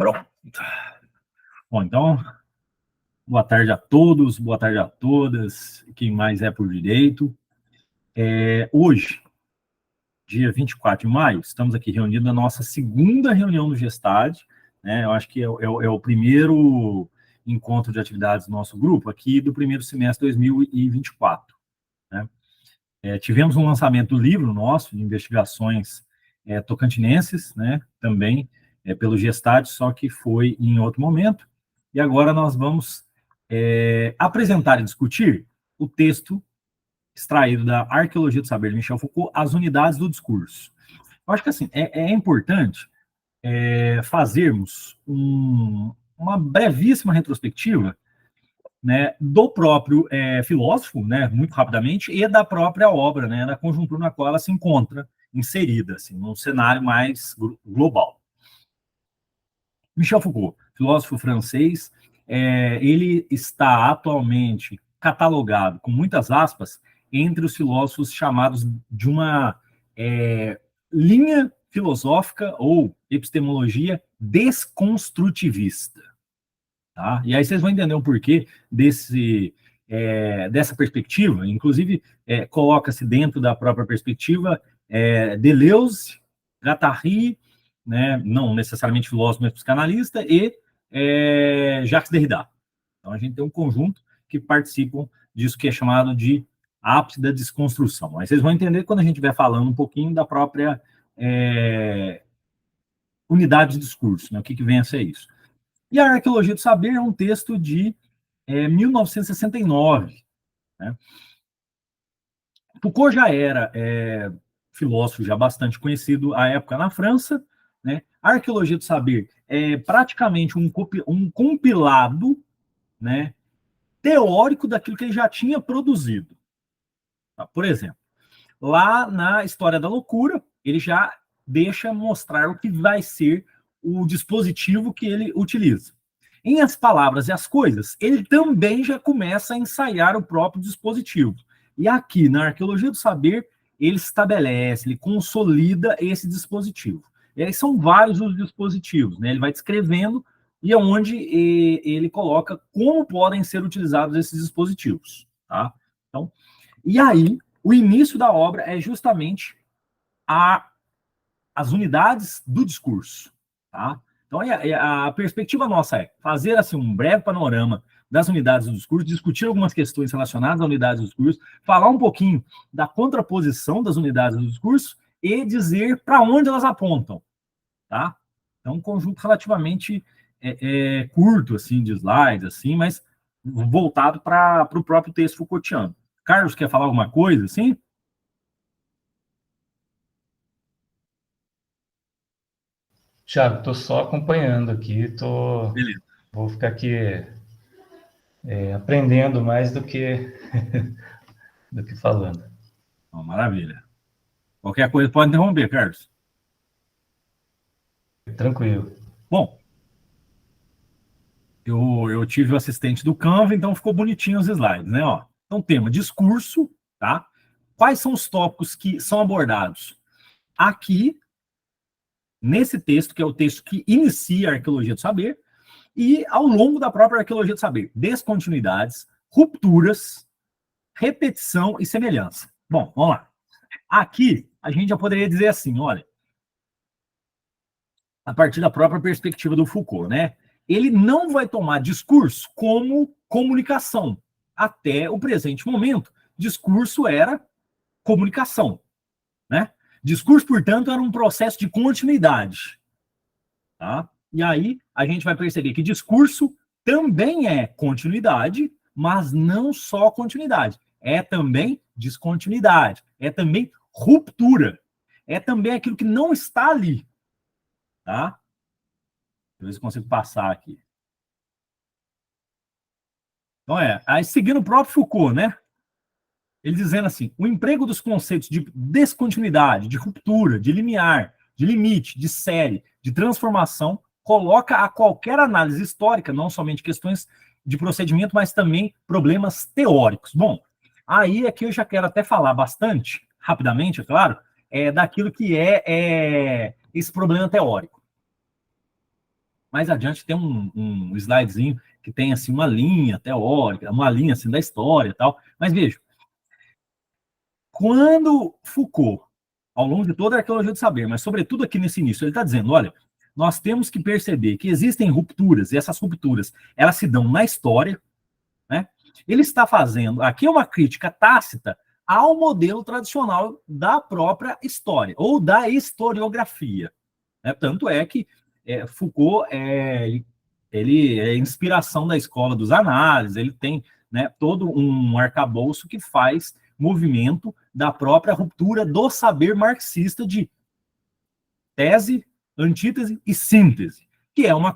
Pronto. Bom, então, boa tarde a todos, boa tarde a todas, quem mais é por direito. Hoje, dia 24 de maio, estamos aqui reunidos na nossa segunda reunião do Gestad, né? Eu acho que é o primeiro encontro de atividades do nosso grupo aqui do primeiro semestre de 2024, né? Tivemos um lançamento do livro nosso, de investigações tocantinenses, né? Também pelo Gestad, só que foi em outro momento. E agora nós vamos apresentar e discutir o texto extraído da Arqueologia do Saber de Michel Foucault, As Unidades do Discurso. Eu acho que assim, é importante fazermos uma brevíssima retrospectiva, né, do próprio filósofo, né, muito rapidamente, e da própria obra, né, da conjuntura na qual ela se encontra inserida, assim, num cenário mais global. Michel Foucault, filósofo francês, ele está atualmente catalogado, com muitas aspas, entre os filósofos chamados de uma linha filosófica ou epistemologia desconstrutivista. Tá? E aí vocês vão entender o porquê dessa perspectiva. Inclusive, coloca-se dentro da própria perspectiva Deleuze, Guattari, né, não necessariamente filósofo, mas psicanalista, e Jacques Derrida. Então, a gente tem um conjunto que participam disso que é chamado de ápice da desconstrução. Mas vocês vão entender quando a gente estiver falando um pouquinho da própria unidade de discurso, né, o que vem a ser isso. E a Arqueologia do Saber é um texto de 1969. Né? Foucault já era filósofo já bastante conhecido à época na França. Né? A Arqueologia do Saber é praticamente um compilado, né, teórico daquilo que ele já tinha produzido. Tá? Por exemplo, lá na História da Loucura, ele já deixa mostrar o que vai ser o dispositivo que ele utiliza. Em As Palavras e as Coisas, ele também já começa a ensaiar o próprio dispositivo. E aqui, na Arqueologia do Saber, ele estabelece, ele consolida esse dispositivo. E aí são vários os dispositivos, né? Ele vai descrevendo e é onde ele coloca como podem ser utilizados esses dispositivos. Tá? Então, e aí, o início da obra é justamente as unidades do discurso. Tá? Então, a perspectiva nossa é fazer assim, um breve panorama das unidades do discurso, discutir algumas questões relacionadas às unidades do discurso, falar um pouquinho da contraposição das unidades do discurso e dizer para onde elas apontam. Tá? Então, um conjunto relativamente curto assim, de slides, assim, mas voltado para o próprio texto Foucaultiano. Carlos, quer falar alguma coisa, assim? Thiago, estou só acompanhando aqui, Beleza. vou ficar aqui aprendendo mais do que falando. Oh, maravilha. Qualquer coisa pode interromper, Carlos. Tranquilo. Bom, eu tive o assistente do Canva, então ficou bonitinho os slides, né? Ó, então, tema, discurso, tá? Quais são os tópicos que são abordados? Aqui, nesse texto, que é o texto que inicia a Arqueologia do Saber, e ao longo da própria Arqueologia do Saber, descontinuidades, rupturas, repetição e semelhança. Bom, vamos lá. Aqui, a gente já poderia dizer assim, olha, a partir da própria perspectiva do Foucault, né? Ele não vai tomar discurso como comunicação. Até o presente momento, discurso era comunicação, né? Discurso, portanto, era um processo de continuidade. Tá? E aí a gente vai perceber que discurso também é continuidade, mas não só continuidade. É também descontinuidade, é também ruptura, é também aquilo que não está ali. Tá? Deixa eu ver se consigo passar aqui. Então aí seguindo o próprio Foucault, né? Ele dizendo assim, o emprego dos conceitos de descontinuidade, de ruptura, de limiar, de limite, de série, de transformação, coloca a qualquer análise histórica, não somente questões de procedimento, mas também problemas teóricos. Bom, aí aqui eu já quero até falar bastante, rapidamente, é claro, daquilo que é esse problema teórico. mais adiante tem um slidezinho que tem assim uma linha teórica, uma linha assim da história e tal. Mas veja, quando Foucault, ao longo de toda a arqueologia do saber, mas sobretudo aqui nesse início, ele está dizendo, olha, nós temos que perceber que existem rupturas, e essas rupturas, elas se dão na história, né? Ele está fazendo, aqui é uma crítica tácita ao modelo tradicional da própria história, ou da historiografia. Né? Tanto é que Foucault ele é inspiração da escola dos análises, ele tem, né, todo um arcabouço que faz movimento da própria ruptura do saber marxista de tese, antítese e síntese, que é uma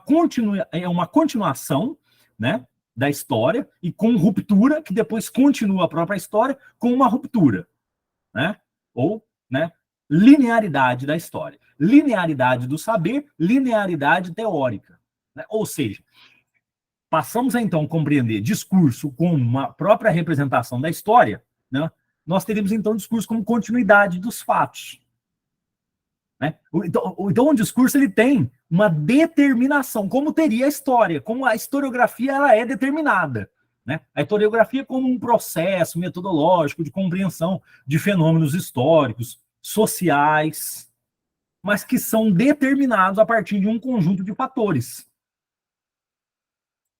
continuação, né, da história e com ruptura, que depois continua a própria história com uma ruptura, né? Ou, né, linearidade da história. Linearidade do saber, linearidade teórica. Né? Ou seja, passamos a então compreender discurso como uma própria representação da história, né? Nós teríamos então discurso como continuidade dos fatos. Né? Então, o discurso ele tem uma determinação, como teria a história, como a historiografia ela é determinada. Né? A historiografia como um processo metodológico de compreensão de fenômenos históricos, sociais, mas que são determinados a partir de um conjunto de fatores.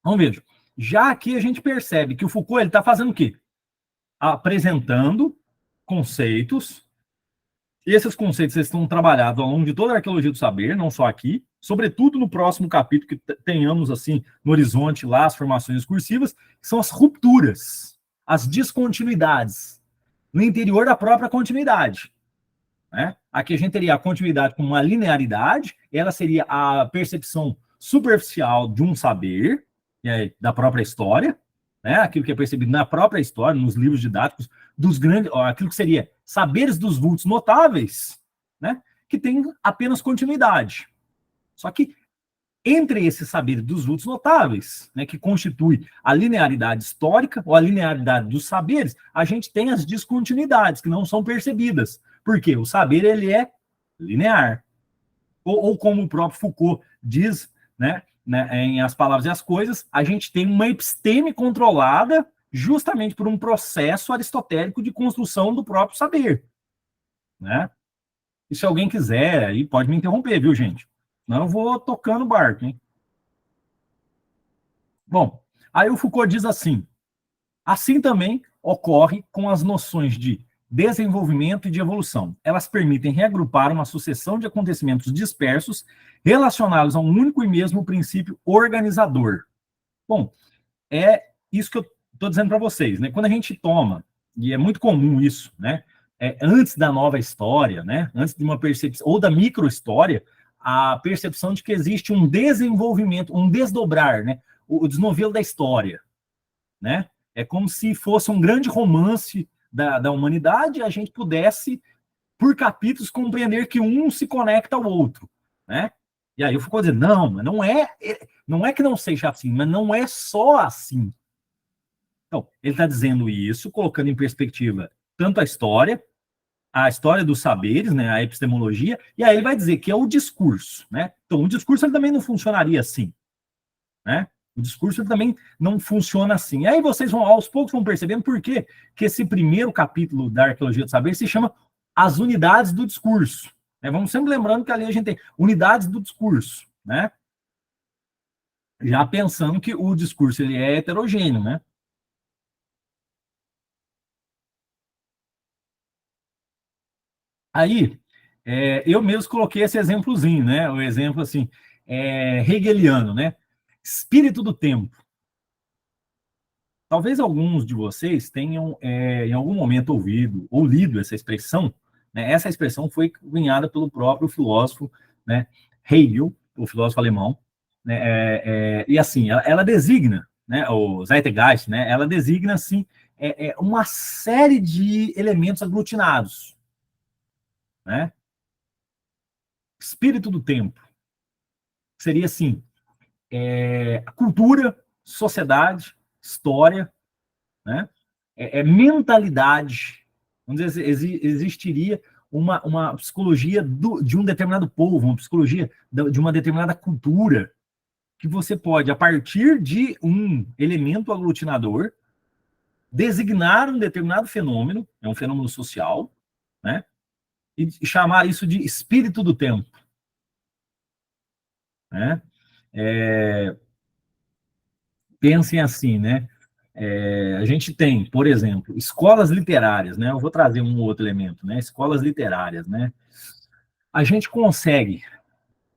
Então, veja, já aqui a gente percebe que o Foucault está fazendo o quê? Apresentando conceitos, e esses conceitos estão trabalhados ao longo de toda a arqueologia do saber, não só aqui, sobretudo no próximo capítulo, que tenhamos assim no horizonte lá as formações discursivas, que são as rupturas, as descontinuidades, no interior da própria continuidade. Né? Aqui a gente teria a continuidade como uma linearidade, ela seria a percepção superficial de um saber, da própria história, né? Aquilo que é percebido na própria história, nos livros didáticos, dos grandes, aquilo que seria saberes dos vultos notáveis, né? Que tem apenas continuidade. Só que entre esses saberes dos vultos notáveis, né, que constitui a linearidade histórica ou a linearidade dos saberes, a gente tem as descontinuidades que não são percebidas. Por quê? O saber ele é linear. Ou como o próprio Foucault diz, né, em As Palavras e as Coisas, a gente tem uma episteme controlada justamente por um processo aristotélico de construção do próprio saber. Né? E se alguém quiser, aí pode me interromper, viu, gente? Não, eu vou tocando o barco, hein? Bom, aí o Foucault diz assim também ocorre com as noções de desenvolvimento e de evolução. Elas permitem reagrupar uma sucessão de acontecimentos dispersos relacionados a um único e mesmo princípio organizador. Bom, é isso que eu estou dizendo para vocês, né? Quando a gente toma, e é muito comum isso, né? Antes da nova história, né? Antes de uma percepção, ou da microhistória, a percepção de que existe um desenvolvimento, um desdobrar, né? O desnovelo da história, né? É como se fosse um grande romance da humanidade e a gente pudesse, por capítulos, compreender que um se conecta ao outro, né? E aí eu fico dizendo, não é que não seja assim, mas não é só assim. Então, ele está dizendo isso, colocando em perspectiva tanto a história dos saberes, né, a epistemologia, e aí ele vai dizer que é o discurso, né? Então, o discurso ele também não funcionaria assim, né? O discurso ele também não funciona assim. E aí vocês vão, aos poucos, vão percebendo por que esse primeiro capítulo da arqueologia do saber se chama As Unidades do Discurso. Né? Vamos sempre lembrando que ali a gente tem unidades do discurso, né? Já pensando que o discurso ele é heterogêneo, né? Aí, eu mesmo coloquei esse exemplozinho, né? O exemplo, assim, hegeliano, né? Espírito do tempo. Talvez alguns de vocês tenham, em algum momento, ouvido ou lido essa expressão. Né? Essa expressão foi cunhada pelo próprio filósofo, né? Hegel, o filósofo alemão. Né? E, assim, ela designa, né? O Zeitgeist, né? Ela designa, assim, uma série de elementos aglutinados. Né? Espírito do tempo. Seria assim, cultura, sociedade, história, né? Mentalidade. Vamos dizer, existiria uma psicologia de um determinado povo, uma psicologia de uma determinada cultura, que você pode, a partir de um elemento aglutinador, designar um determinado fenômeno, é um fenômeno social, né? E chamar isso de espírito do tempo, né? Pensem assim, né? A gente tem, por exemplo, escolas literárias, né? Eu vou trazer um outro elemento, né? Escolas literárias, né? A gente consegue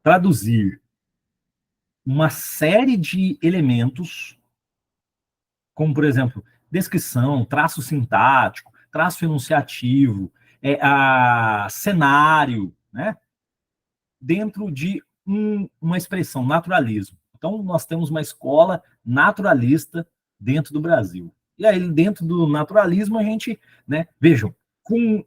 traduzir uma série de elementos, como, por exemplo, descrição, traço sintático, traço enunciativo, cenário, né? Dentro de uma expressão, naturalismo. Então, nós temos uma escola naturalista dentro do Brasil. E aí, dentro do naturalismo, a gente, né, vejam, com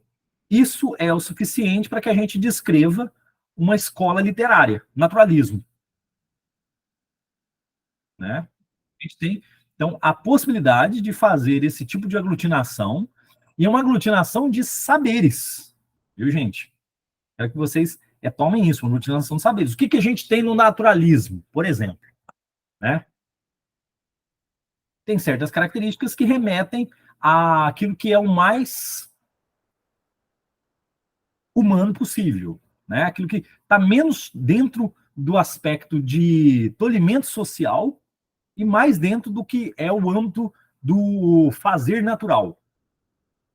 isso é o suficiente para que a gente descreva uma escola literária, naturalismo, né? A gente tem, então, a possibilidade de fazer esse tipo de aglutinação, e é uma aglutinação de saberes, viu, gente? Quero que vocês tomem isso, uma aglutinação de saberes. O que a gente tem no naturalismo, por exemplo, né? Tem certas características que remetem àquilo que é o mais humano possível, né? Aquilo que está menos dentro do aspecto de tolimento social e mais dentro do que é o âmbito do fazer natural,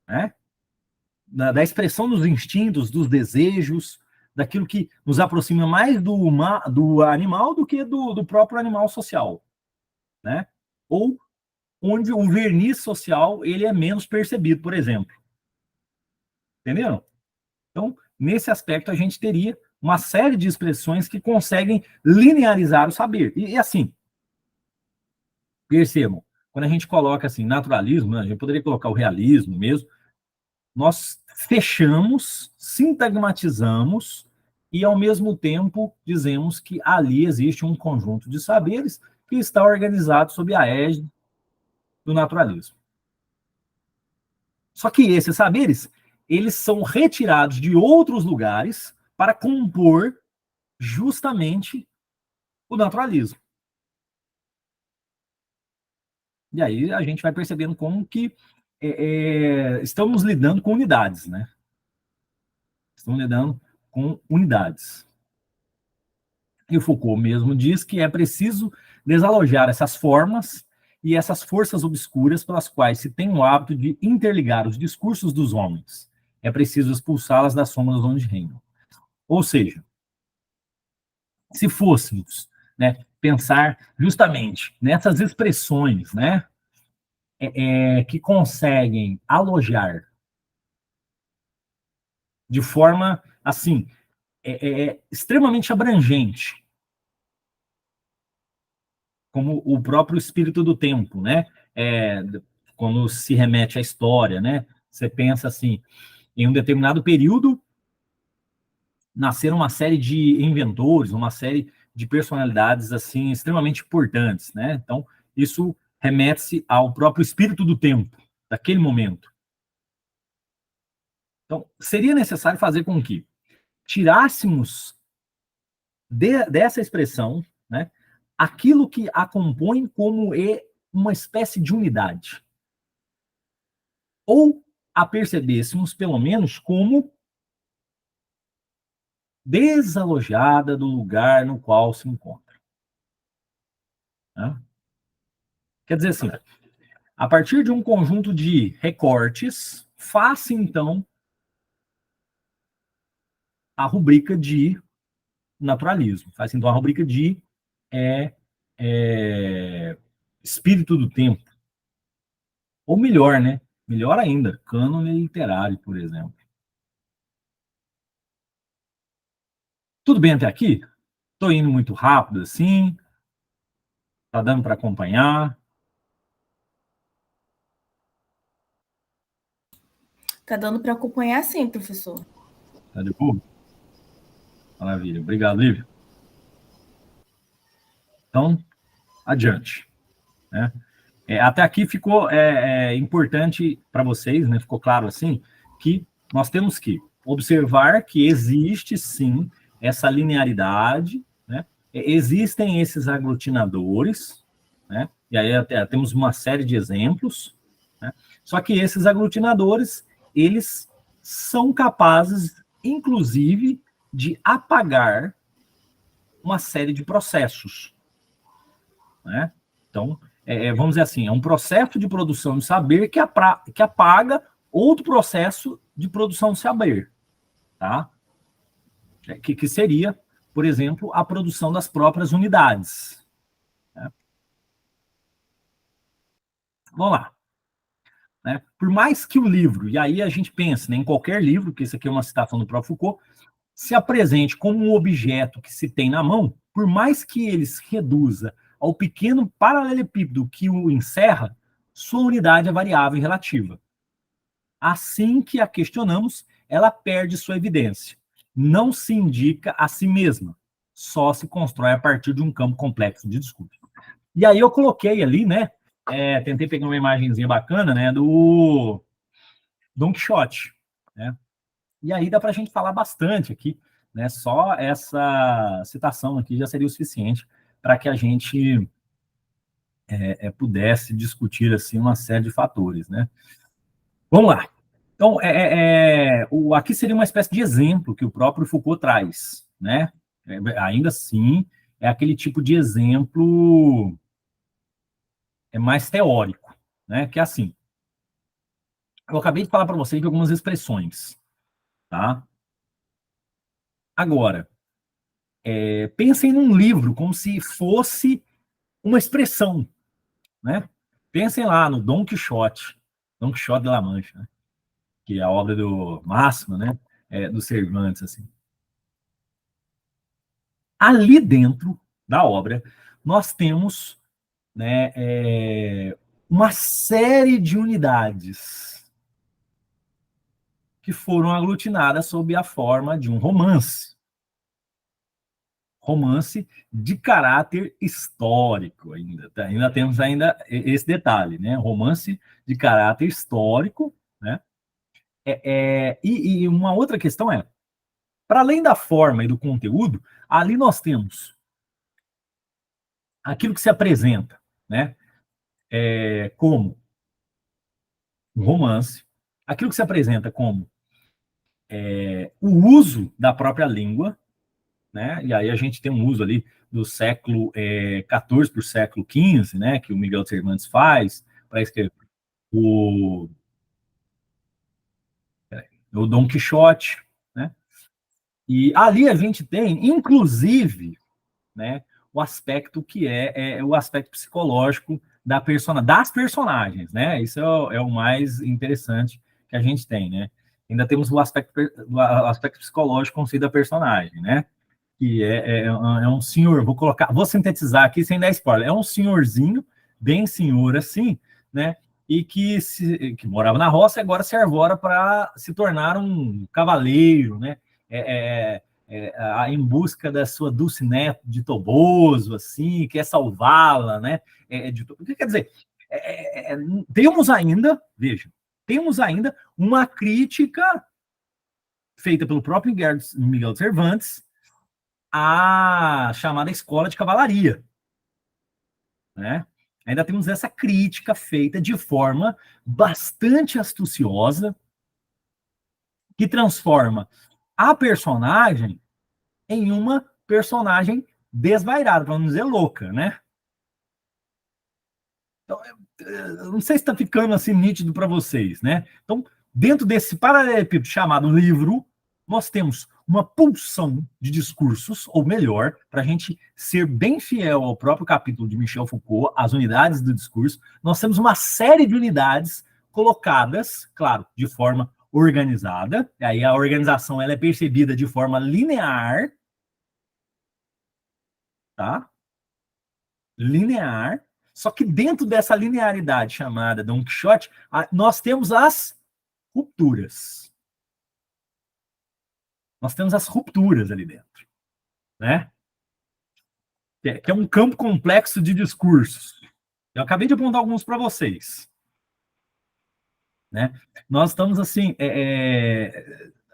né? Da expressão dos instintos, dos desejos, daquilo que nos aproxima mais do animal do que do próprio animal social, né? Ou onde o verniz social ele é menos percebido, por exemplo. Entenderam? Então, nesse aspecto, a gente teria uma série de expressões que conseguem linearizar o saber. E assim, percebam, quando a gente coloca assim, naturalismo, né, a gente poderia colocar o realismo mesmo, nós fechamos, sintagmatizamos e, ao mesmo tempo, dizemos que ali existe um conjunto de saberes que está organizado sob a égide do naturalismo. Só que esses saberes, eles são retirados de outros lugares para compor justamente o naturalismo. E aí a gente vai percebendo como que estamos lidando com unidades, né? Estamos lidando com unidades. E o Foucault mesmo diz que é preciso desalojar essas formas e essas forças obscuras pelas quais se tem o hábito de interligar os discursos dos homens. É preciso expulsá-las das sombras onde reinam. Ou seja, se fôssemos, né, pensar justamente nessas expressões, né, que conseguem alojar de forma assim extremamente abrangente, como o próprio espírito do tempo, né? Quando se remete à história, né? Você pensa assim, em um determinado período nasceram uma série de inventores, uma série de personalidades assim extremamente importantes, né? Então isso remete-se ao próprio espírito do tempo daquele momento. Então seria necessário fazer com que tirássemos dessa expressão, né, aquilo que a compõe como uma espécie de unidade. Ou a percebêssemos, pelo menos, como desalojada do lugar no qual se encontra. Né? Quer dizer assim, a partir de um conjunto de recortes, faça então a rubrica de naturalismo, faz então a rubrica de espírito do tempo. Ou melhor, né? Melhor ainda, cânone literário, por exemplo. Tudo bem até aqui? Estou indo muito rápido assim? Tá dando para acompanhar? Tá dando para acompanhar sim, professor. Tá de boa? Maravilha. Obrigado, Lívia. Então, adiante. Né? Até aqui ficou importante para vocês, né? Ficou claro assim, que nós temos que observar que existe sim essa linearidade, né? Existem esses aglutinadores, né? E aí até temos uma série de exemplos, né? Só que esses aglutinadores, eles são capazes, inclusive, de apagar uma série de processos, né? Então, vamos dizer assim, é um processo de produção de saber que apaga outro processo de produção de saber, tá? Que seria, por exemplo, a produção das próprias unidades, né? Vamos lá. Né? Por mais que o livro, e aí a gente pensa, né, em qualquer livro, que isso aqui é uma citação do próprio Foucault, se apresente como um objeto que se tem na mão, por mais que ele se reduza ao pequeno paralelepípedo que o encerra, sua unidade é variável e relativa. Assim que a questionamos, ela perde sua evidência. Não se indica a si mesma, só se constrói a partir de um campo complexo de discurso. E aí eu coloquei ali, né, tentei pegar uma imagenzinha bacana, né, do Don Quixote, né? E aí dá para a gente falar bastante aqui, né? Só essa citação aqui já seria o suficiente para que a gente pudesse discutir assim uma série de fatores, né? Vamos lá. Então, aqui seria uma espécie de exemplo que o próprio Foucault traz, né? Ainda assim, é aquele tipo de exemplo mais teórico, né? Que é assim. Eu acabei de falar para vocês de algumas expressões, tá? Agora, pensem num livro como se fosse uma expressão, né? Pensem lá no Don Quixote, Don Quixote de La Mancha, né? Que é a obra do Máximo, né? Do Cervantes, assim. Ali dentro da obra, nós temos, né, uma série de unidades que foram aglutinadas sob a forma de um romance. Romance de caráter histórico ainda. Ainda temos ainda esse detalhe, né? Romance de caráter histórico, né? E uma outra questão para além da forma e do conteúdo, ali nós temos aquilo que se apresenta, né? Como um romance, aquilo que se apresenta como o uso da própria língua, né? E aí a gente tem um uso ali do século XIV para o século XV, né? Que o Miguel de Cervantes faz para escrever o, o Dom Quixote, né? E ali a gente tem, inclusive, né, o aspecto que é o aspecto psicológico das personagens, né? Isso é o mais interessante que a gente tem, né? Ainda temos o aspecto psicológico com si da personagem, né? Que é um senhor, vou sintetizar aqui sem dar spoiler, é um senhorzinho, bem senhor assim, né? E que morava na roça e agora se arvora para se tornar um cavaleiro, né? Em busca da sua Dulcinea de Toboso, assim, quer salvá-la, né? Quer dizer, temos ainda, veja, temos ainda uma crítica feita pelo próprio Miguel de Cervantes à chamada escola de cavalaria, né? Ainda temos essa crítica feita de forma bastante astuciosa, que transforma a personagem em uma personagem desvairada, para não dizer louca, né? Então, eu não sei se está ficando assim nítido para vocês, né? Então, dentro desse paralelepípedo chamado livro, nós temos uma pulsão de discursos, ou melhor, para a gente ser bem fiel ao próprio capítulo de Michel Foucault, as unidades do discurso, nós temos uma série de unidades colocadas, claro, de forma organizada, e aí a organização ela é percebida de forma linear, tá? Linear, só que dentro dessa linearidade chamada Don Quixote, nós temos as rupturas. Nós temos as rupturas ali dentro, né? Que é um campo complexo de discursos. Eu acabei de apontar alguns para vocês, né? Nós estamos assim.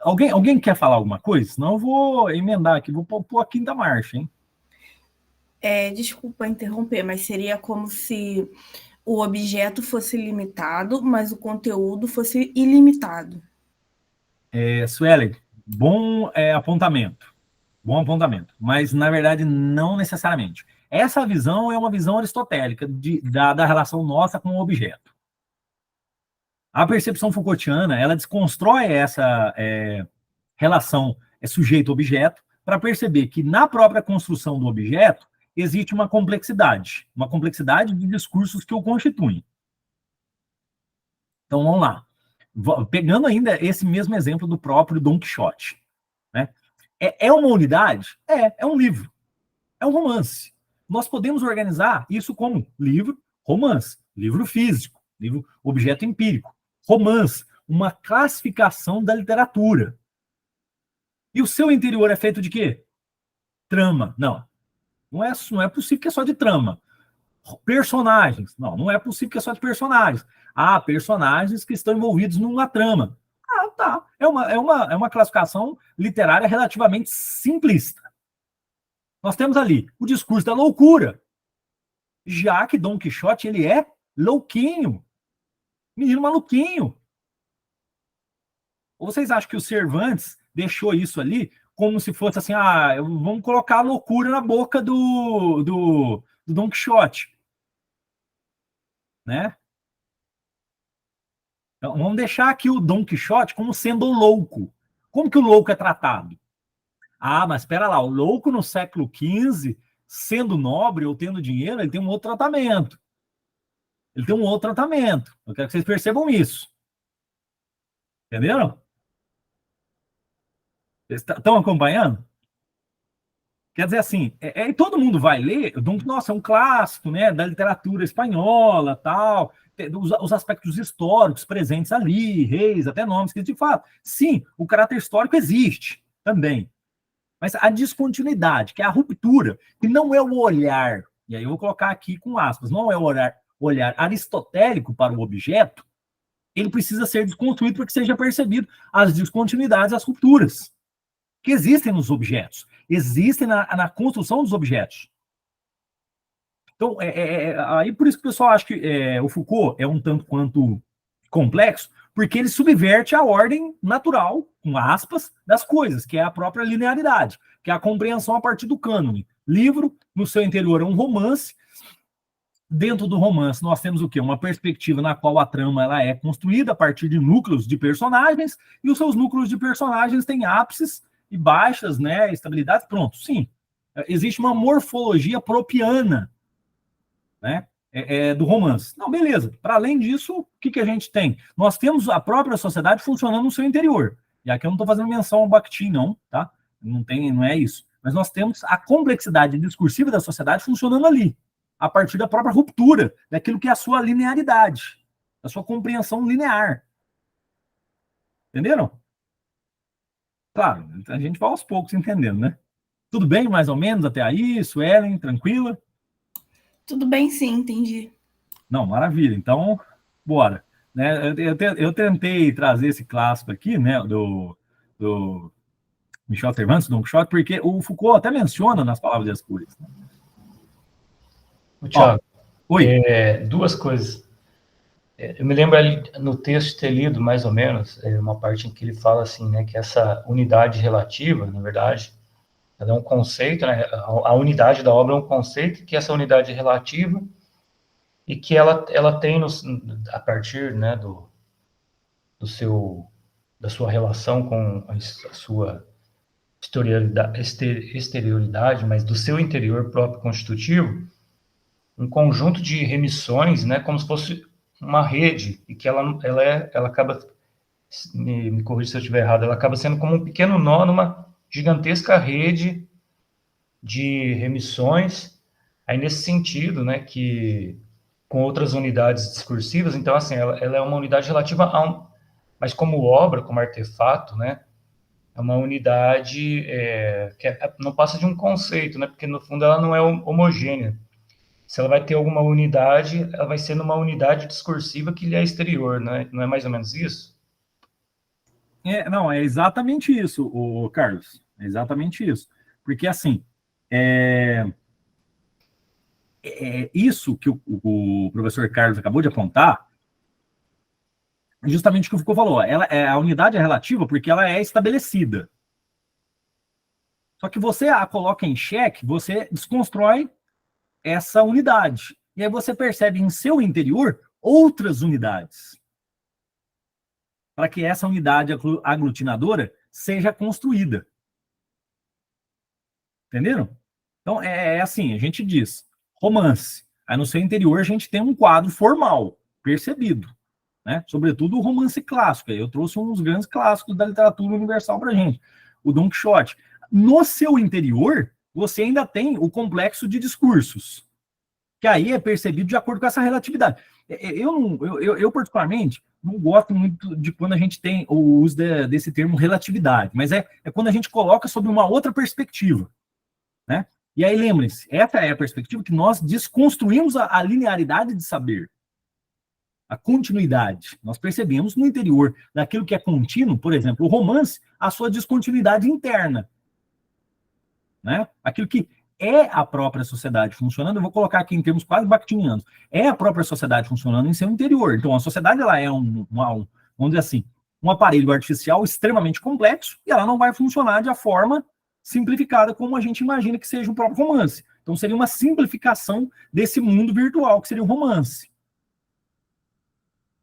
Alguém quer falar alguma coisa? Senão eu vou emendar aqui, vou pôr a quinta marcha, hein? Desculpa interromper, mas seria como se o objeto fosse limitado, mas o conteúdo fosse ilimitado. Suelen, bom apontamento. Bom apontamento. Mas, na verdade, não necessariamente. Essa visão é uma visão aristotélica da relação nossa com o objeto. A percepção Foucaultiana, ela desconstrói essa relação sujeito-objeto para perceber que na própria construção do objeto existe uma complexidade de discursos que o constituem. Então, vamos lá. Pegando ainda esse mesmo exemplo do próprio Dom Quixote. Né? É uma unidade? É um livro. É um romance. Nós podemos organizar isso como livro, romance, livro físico, livro objeto empírico, romance, uma classificação da literatura. E o seu interior é feito de quê? Trama. Não é possível que é só de trama. Personagens. Não é possível que é só de personagens. Personagens que estão envolvidos numa trama. Tá. É uma classificação literária relativamente simplista. Nós temos ali o discurso da loucura, já que Dom Quixote, ele é louquinho. Menino maluquinho. Ou vocês acham que o Cervantes deixou isso ali como se fosse assim, vamos colocar a loucura na boca do Dom Quixote, né? Então, vamos deixar aqui o Dom Quixote como sendo louco. Como que o louco é tratado? Mas espera lá, o louco no século XV, sendo nobre ou tendo dinheiro, ele tem um outro tratamento. Eu quero que vocês percebam isso. Entenderam? Vocês estão acompanhando? Quer dizer assim, todo mundo vai ler, nossa, é um clássico, né, da literatura espanhola, tal, os aspectos históricos presentes ali, reis, até nomes que de fato, sim, o caráter histórico existe também, mas a descontinuidade, que é a ruptura, que não é o olhar, e aí eu vou colocar aqui com aspas, não é o olhar aristotélico para o objeto, ele precisa ser desconstruído para que seja percebido as descontinuidades, as rupturas que existem nos objetos, existem na construção dos objetos. Então, aí por isso que o pessoal acha que o Foucault é um tanto quanto complexo, porque ele subverte a ordem natural, com aspas, das coisas, que é a própria linearidade, que é a compreensão a partir do cânone. Livro, no seu interior, é um romance. Dentro do romance, nós temos o quê? Uma perspectiva na qual a trama ela é construída a partir de núcleos de personagens, e os seus núcleos de personagens têm ápices e baixas, né, estabilidades, pronto, sim. Existe uma morfologia propiana, né, do romance. Não, beleza. Para além disso, o que a gente tem? Nós temos a própria sociedade funcionando no seu interior. E aqui eu não estou fazendo menção ao Bakhtin, não, tá? Não é isso. Mas nós temos a complexidade discursiva da sociedade funcionando ali, a partir da própria ruptura, daquilo que é a sua linearidade, a sua compreensão linear. Entenderam? Claro, a gente vai aos poucos entendendo, né? Tudo bem, mais ou menos, até aí, Suelen, tranquila? Tudo bem, sim, entendi. Não, maravilha. Então, bora. Né? Eu tentei trazer esse clássico aqui, né, do Michel Cervantes, Don Quixote, porque o Foucault até menciona nas Palavras das Cores. Thiago, oi. Duas coisas. Eu me lembro ali no texto ter lido, mais ou menos, uma parte em que ele fala assim, né, que essa unidade relativa, na verdade, ela é um conceito, né, a unidade da obra é um conceito, que essa unidade relativa e que ela tem, a partir, né, da sua relação com a sua exterioridade, mas do seu interior próprio constitutivo, um conjunto de remissões, né, como se fosse uma rede, e que ela acaba, me corrija se eu estiver errado, ela acaba sendo como um pequeno nó numa gigantesca rede de remissões, aí nesse sentido, né, que com outras unidades discursivas, então, assim, ela é uma unidade relativa mas como obra, como artefato, né, é uma unidade que não passa de um conceito, né, porque no fundo ela não é homogênea. Se ela vai ter alguma unidade, ela vai ser numa unidade discursiva que lhe é exterior, né? Não é mais ou menos isso? Não, é exatamente isso, o Carlos. É exatamente isso. Porque, assim, isso que o professor Carlos acabou de apontar, é justamente o que o Foucault falou. A unidade é relativa porque ela é estabelecida. Só que você a coloca em xeque, você desconstrói essa unidade. E aí você percebe em seu interior outras unidades, para que essa unidade aglutinadora seja construída. Entenderam? Então, assim, a gente diz, romance. Aí no seu interior a gente tem um quadro formal, percebido, né? Sobretudo o romance clássico. Eu trouxe uns grandes clássicos da literatura universal para a gente. O Don Quixote. No seu interior, você ainda tem o complexo de discursos, que aí é percebido de acordo com essa relatividade. Eu particularmente, não gosto muito de quando a gente tem o uso desse termo relatividade, mas é quando a gente coloca sobre uma outra perspectiva, né? E aí, lembrem-se, essa é a perspectiva que nós desconstruímos a linearidade de saber, a continuidade. Nós percebemos no interior daquilo que é contínuo, por exemplo, o romance, a sua descontinuidade interna, né? Aquilo que é a própria sociedade funcionando, eu vou colocar aqui em termos quase bakhtinianos, é a própria sociedade funcionando em seu interior. Então, a sociedade, ela é vamos dizer assim, um aparelho artificial extremamente complexo, e ela não vai funcionar de a forma simplificada como a gente imagina que seja o próprio romance. Então, seria uma simplificação desse mundo virtual, que seria o romance.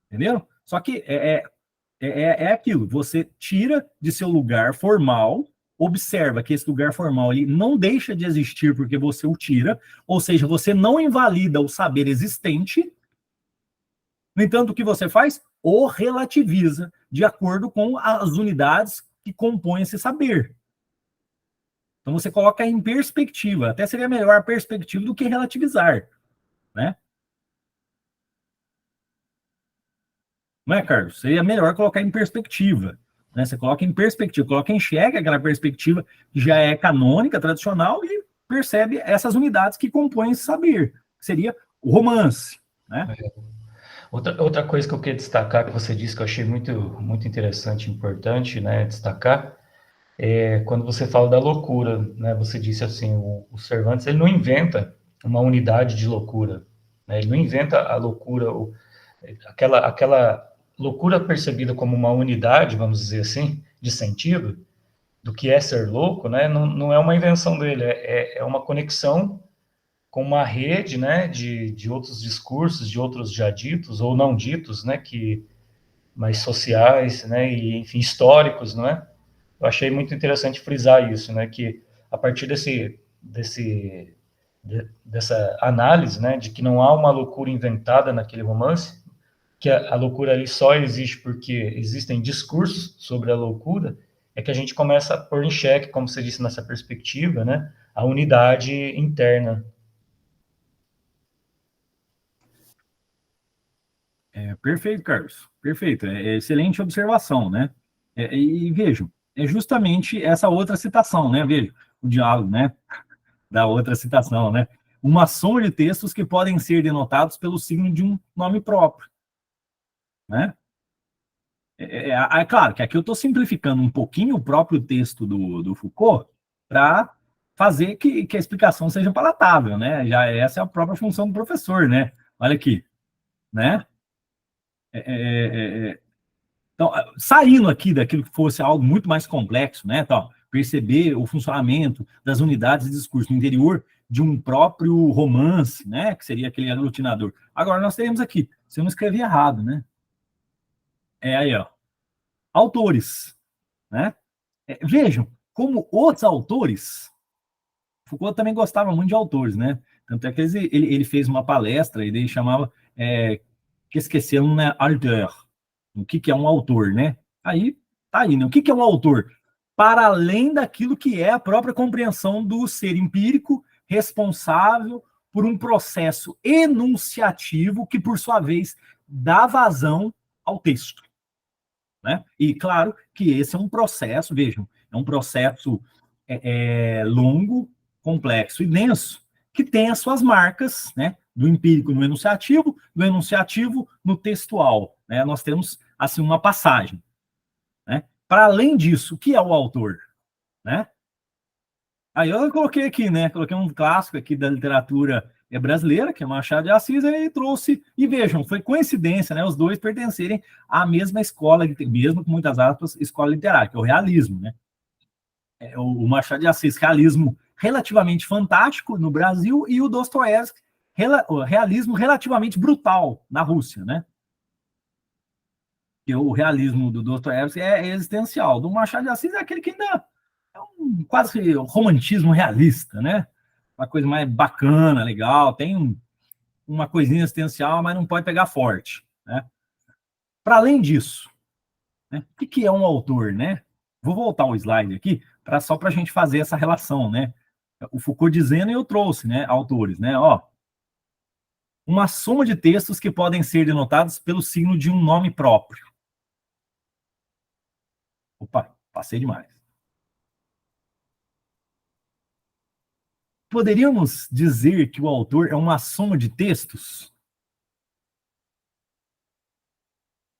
Entendeu? Só que é aquilo, você tira de seu lugar formal, observa que esse lugar formal ele não deixa de existir porque você o tira, ou seja, você não invalida o saber existente. No entanto, o que você faz? O relativiza de acordo com as unidades que compõem esse saber. Então você coloca em perspectiva, até seria melhor a perspectiva do que relativizar, né? Não é, Carlos? Seria melhor colocar em perspectiva, né? Você coloca em perspectiva, coloca em xeque aquela perspectiva que já é canônica, tradicional, e percebe essas unidades que compõem esse saber, que seria o romance, né? Outra coisa que eu queria destacar, que você disse que eu achei muito, muito interessante e importante, né, destacar, é quando você fala da loucura, né, você disse assim, o Cervantes, ele não inventa uma unidade de loucura, né, ele não inventa a loucura, aquela loucura percebida como uma unidade, vamos dizer assim, de sentido, do que é ser louco, né, não é uma invenção dele, é uma conexão com uma rede, né, de outros discursos, de outros já ditos ou não ditos, né, mais sociais, né, e enfim históricos, não é? Eu achei muito interessante frisar isso, né, que a partir dessa análise, né, de que não há uma loucura inventada naquele romance, que a loucura ali só existe porque existem discursos sobre a loucura, é que a gente começa a pôr em xeque, como você disse nessa perspectiva, né, a unidade interna. Perfeito, Carlos. Perfeito. Excelente observação, né? E vejam, é justamente essa outra citação, né? Veja, o diálogo, né? Da outra citação, né? Uma soma de textos que podem ser denotados pelo signo de um nome próprio, né? Claro que aqui eu estou simplificando um pouquinho o próprio texto do Foucault para fazer que a explicação seja palatável, né? Já essa é a própria função do professor, né? Olha aqui, né? Então, saindo aqui daquilo que fosse algo muito mais complexo, né? Então, perceber o funcionamento das unidades de discurso no interior de um próprio romance, né? Que seria aquele aglutinador. Agora, nós teremos aqui, se eu não escrevi errado, né? Aí, ó. Autores, né? Vejam, como os autores, Foucault também gostava muito de autores, né? Tanto é que ele fez uma palestra, ele chamava, que esqueceram, né? Auteur. O que é um autor, né? Aí, tá aí, né? O que é um autor? Para além daquilo que é a própria compreensão do ser empírico, responsável por um processo enunciativo que, por sua vez, dá vazão ao texto, né? E, claro, que esse é um processo, vejam, é um processo longo, complexo e denso, que tem as suas marcas, né? Do empírico no enunciativo, do enunciativo no textual, né? Nós temos, assim, uma passagem, né? Para além disso, o que é o autor, né? Aí eu coloquei aqui, né? Coloquei um clássico aqui da literatura é brasileira, que é Machado de Assis, e trouxe, e vejam, foi coincidência, né, os dois pertencerem à mesma escola, mesmo com muitas aspas, escola literária, que é o realismo, né? O Machado de Assis, realismo relativamente fantástico no Brasil, e o Dostoiévski, realismo relativamente brutal na Rússia, né? Que o realismo do Dostoiévski é existencial. Do Machado de Assis é aquele que ainda é quase romantismo realista, né? Uma coisa mais bacana, legal, tem uma coisinha existencial, mas não pode pegar forte, né? Para além disso, né, o que é um autor, né? Vou voltar o slide aqui, só para a gente fazer essa relação, né? O Foucault dizendo, e eu trouxe, né, autores, né? Ó, uma soma de textos que podem ser denotados pelo signo de um nome próprio. Opa, passei demais. Poderíamos dizer que o autor é uma soma de textos?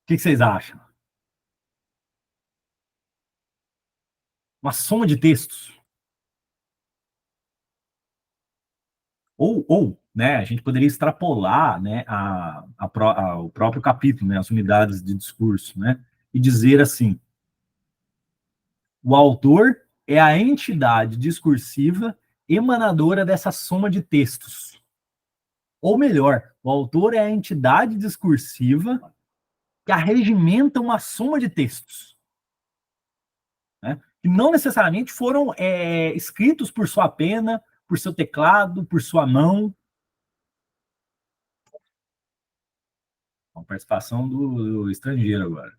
O que vocês acham? Uma soma de textos? Ou né, a gente poderia extrapolar, né, o próprio capítulo, né, as unidades de discurso, né, e dizer assim: o autor é a entidade discursiva emanadora dessa soma de textos. Ou melhor, o autor é a entidade discursiva que arregimenta uma soma de textos, né, que não necessariamente foram escritos por sua pena, por seu teclado, por sua mão. A participação do estrangeiro agora.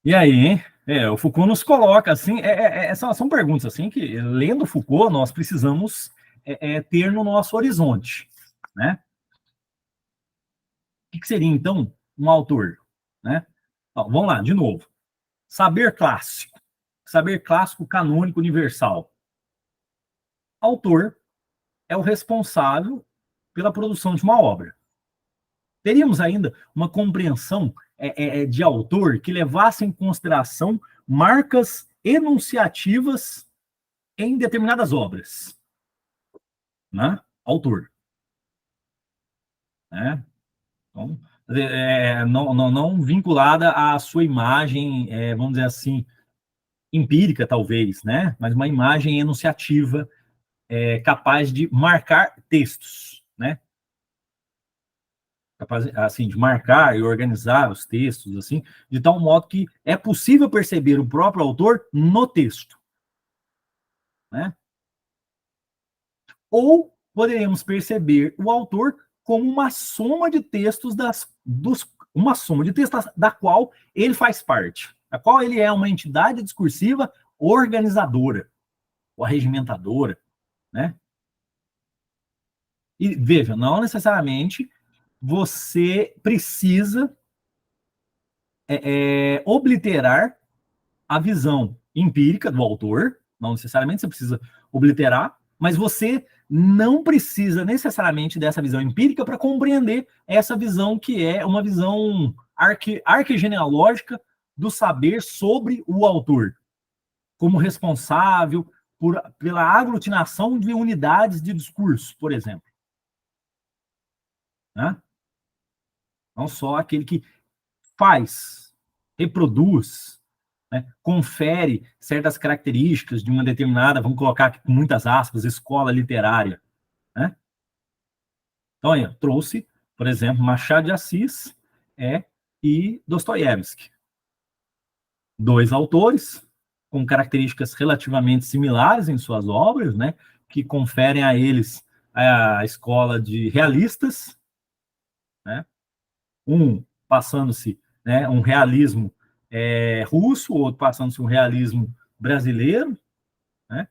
E aí, hein? O Foucault nos coloca assim, são perguntas assim que, lendo Foucault, nós precisamos ter no nosso horizonte, né? O que seria, então, um autor, né? Ó, vamos lá, de novo. Saber clássico canônico universal. Autor é o responsável pela produção de uma obra. Teríamos ainda uma compreensão de autor que levasse em consideração marcas enunciativas em determinadas obras, né? Autor, né? Então, não vinculada à sua imagem, vamos dizer assim, empírica talvez, né? Mas uma imagem enunciativa capaz de marcar textos, né? Capaz, assim, de marcar e organizar os textos, assim, de tal modo que é possível perceber o próprio autor no texto, né? Ou poderíamos perceber o autor como uma soma de textos uma soma de textos da qual ele faz parte, da qual ele é uma entidade discursiva organizadora, ou regimentadora, né? E veja, não necessariamente você precisa obliterar a visão empírica do autor, não necessariamente você precisa obliterar, mas você não precisa necessariamente dessa visão empírica para compreender essa visão que é uma visão arquegenealógica do saber sobre o autor, como responsável pela aglutinação de unidades de discurso, por exemplo. Né? Não só aquele que faz, reproduz, né, confere certas características de uma determinada, vamos colocar aqui com muitas aspas, escola literária. Né? Então, aí, trouxe, por exemplo, Machado de Assis e Dostoiévski. Dois autores com características relativamente similares em suas obras, né, que conferem a eles a escola de realistas, né, um passando-se, né, um realismo russo, outro passando-se um realismo brasileiro, né?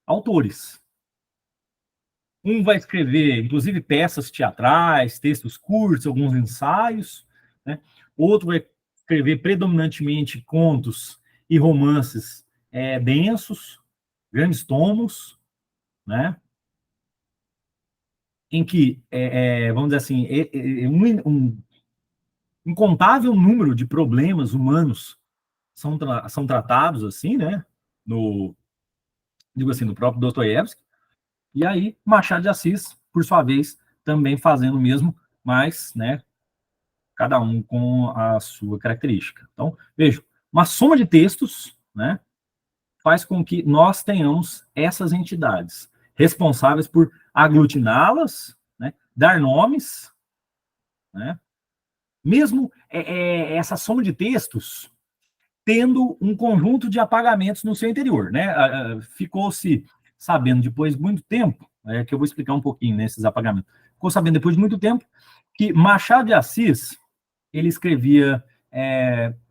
Autores. Um vai escrever, inclusive, peças teatrais, textos curtos, alguns ensaios, né? Outro vai escrever predominantemente contos e romances densos, grandes tomos, né? Em que, vamos dizer assim, um incontável número de problemas humanos são tratados assim, né? digo assim, do próprio Dostoiévski, e aí Machado de Assis, por sua vez, também fazendo o mesmo, mas, né, cada um com a sua característica. Então, veja, uma soma de textos, né, faz com que nós tenhamos essas entidades responsáveis por aglutiná-las, né, dar nomes, né, mesmo essa soma de textos tendo um conjunto de apagamentos no seu interior, né? Ficou-se sabendo depois de muito tempo, que eu vou explicar um pouquinho nesses apagamentos, ficou sabendo depois de muito tempo que Machado de Assis, ele escrevia,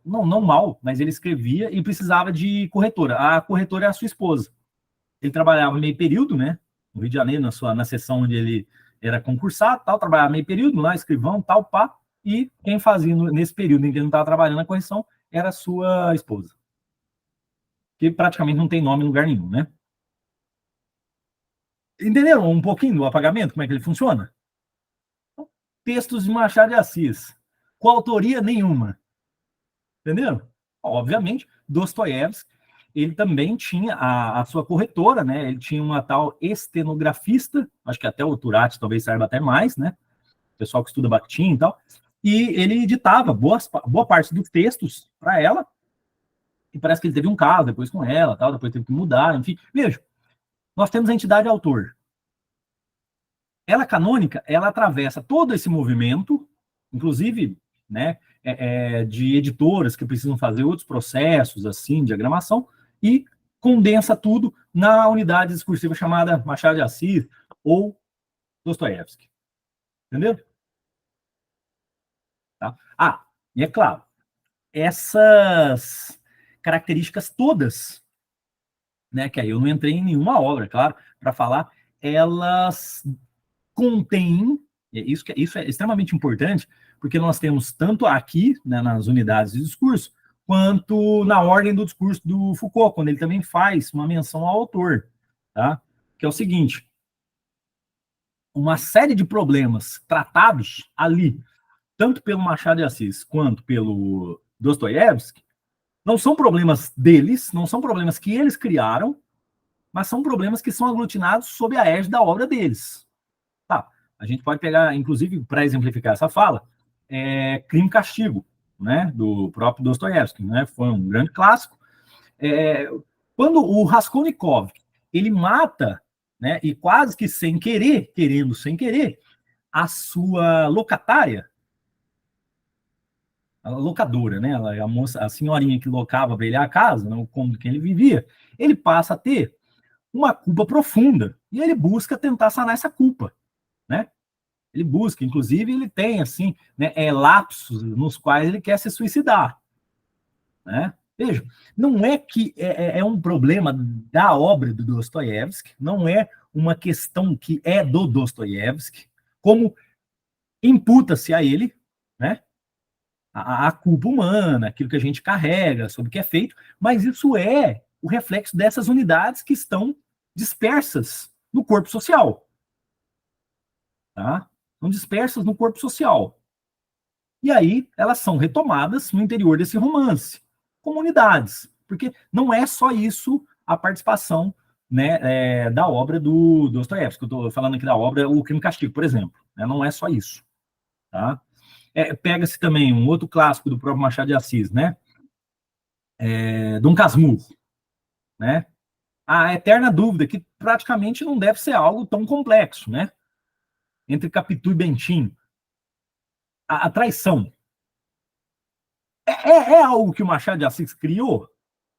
não mal, mas ele escrevia e precisava de corretora. A corretora é a sua esposa. Ele trabalhava meio período, né? No Rio de Janeiro, na seção onde ele era concursado, tal, trabalhava meio período lá, escrivão, tal, pá, e quem fazia nesse período em que ele não estava trabalhando na correção era a sua esposa, que praticamente não tem nome em lugar nenhum, né? Entenderam um pouquinho do apagamento, como é que ele funciona? Textos de Machado de Assis, com autoria nenhuma, entenderam? Obviamente, Dostoiévski, ele também tinha a sua corretora, né? Ele tinha uma tal estenografista, acho que até o Turati talvez saiba até mais, né? O pessoal que estuda Bakhtin e tal, e ele editava boa parte dos textos para ela, e parece que ele teve um caso depois com ela, tal, depois teve que mudar, enfim. Veja, nós temos a entidade autor. Ela canônica, ela atravessa todo esse movimento, inclusive, né, de editoras que precisam fazer outros processos, assim, de diagramação, e condensa tudo na unidade discursiva chamada Machado de Assis ou Dostoiévski. Entendeu? Tá? E é claro, essas características todas, né, que aí eu não entrei em nenhuma obra, claro, para falar, elas contêm, isso é extremamente importante, porque nós temos tanto aqui, né, nas unidades de discurso, quanto na ordem do discurso do Foucault, quando ele também faz uma menção ao autor, tá? Que é o seguinte, uma série de problemas tratados ali, tanto pelo Machado de Assis quanto pelo Dostoiévski, não são problemas deles, não são problemas que eles criaram, mas são problemas que são aglutinados sob a égide da obra deles. Tá, a gente pode pegar, inclusive, para exemplificar essa fala, Crime e Castigo, né, do próprio Dostoiévski, né, foi um grande clássico. Quando o Raskolnikov, ele mata, né, e quase que sem querer, querendo sem querer, a sua locatária, a locadora, né, a moça, a senhorinha que locava para ele a casa, né, o cômodo que ele vivia, ele passa a ter uma culpa profunda, e ele busca tentar sanar essa culpa, né? Ele busca, inclusive, ele tem, assim, né, lapsos nos quais ele quer se suicidar, né? Veja, não é que é um problema da obra do Dostoiévski, não é uma questão que é do Dostoiévski, como imputa-se a ele, né, a culpa humana, aquilo que a gente carrega sobre o que é feito, mas isso é o reflexo dessas unidades que estão dispersas no corpo social. Tá? São dispersas no corpo social. E aí elas são retomadas no interior desse romance, comunidades, porque não é só isso a participação, né, da obra do Dostoiévski. Eu estou falando aqui da obra O Crime e Castigo, por exemplo. Né, não é só isso. Tá? Pega-se também um outro clássico do próprio Machado de Assis, né? Dom Casmurro, né? A eterna dúvida, que praticamente não deve ser algo tão complexo, né? Entre Capitu e Bentinho. A traição. É algo que o Machado de Assis criou?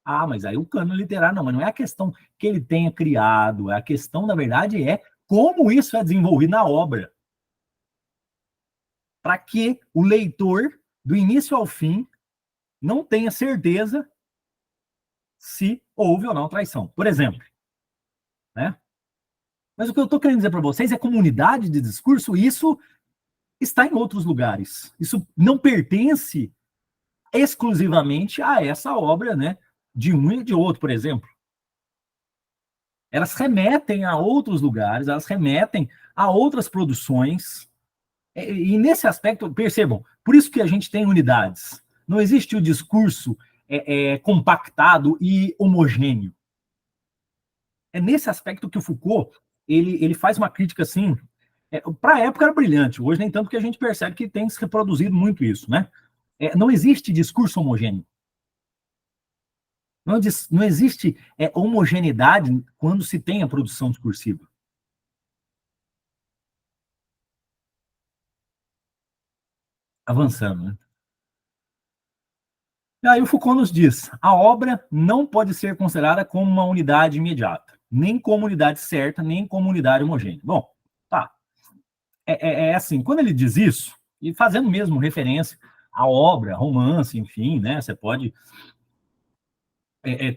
Mas aí o cânone literário não, mas não é a questão que ele tenha criado, a questão, na verdade, é como isso é desenvolvido na obra. Para que o leitor, do início ao fim, não tenha certeza se houve ou não traição. Por exemplo, né? Mas o que eu estou querendo dizer para vocês é comunidade de discurso, isso está em outros lugares. Isso não pertence exclusivamente a essa obra, né, de um e de outro, por exemplo. Elas remetem a outros lugares, elas remetem a outras produções. E nesse aspecto, percebam, por isso que a gente tem unidades. Não existe o discurso compactado e homogêneo. É nesse aspecto que o Foucault ele faz uma crítica assim. Para a época era brilhante, hoje nem tanto, que a gente percebe que tem se reproduzido muito isso, né? Não existe discurso homogêneo. Não existe homogeneidade quando se tem a produção discursiva. Avançando, né? E aí o Foucault nos diz: a obra não pode ser considerada como uma unidade imediata, nem como unidade certa, nem como unidade homogênea. Bom, tá. Assim, quando ele diz isso, e fazendo mesmo referência à obra, romance, enfim, né? Você pode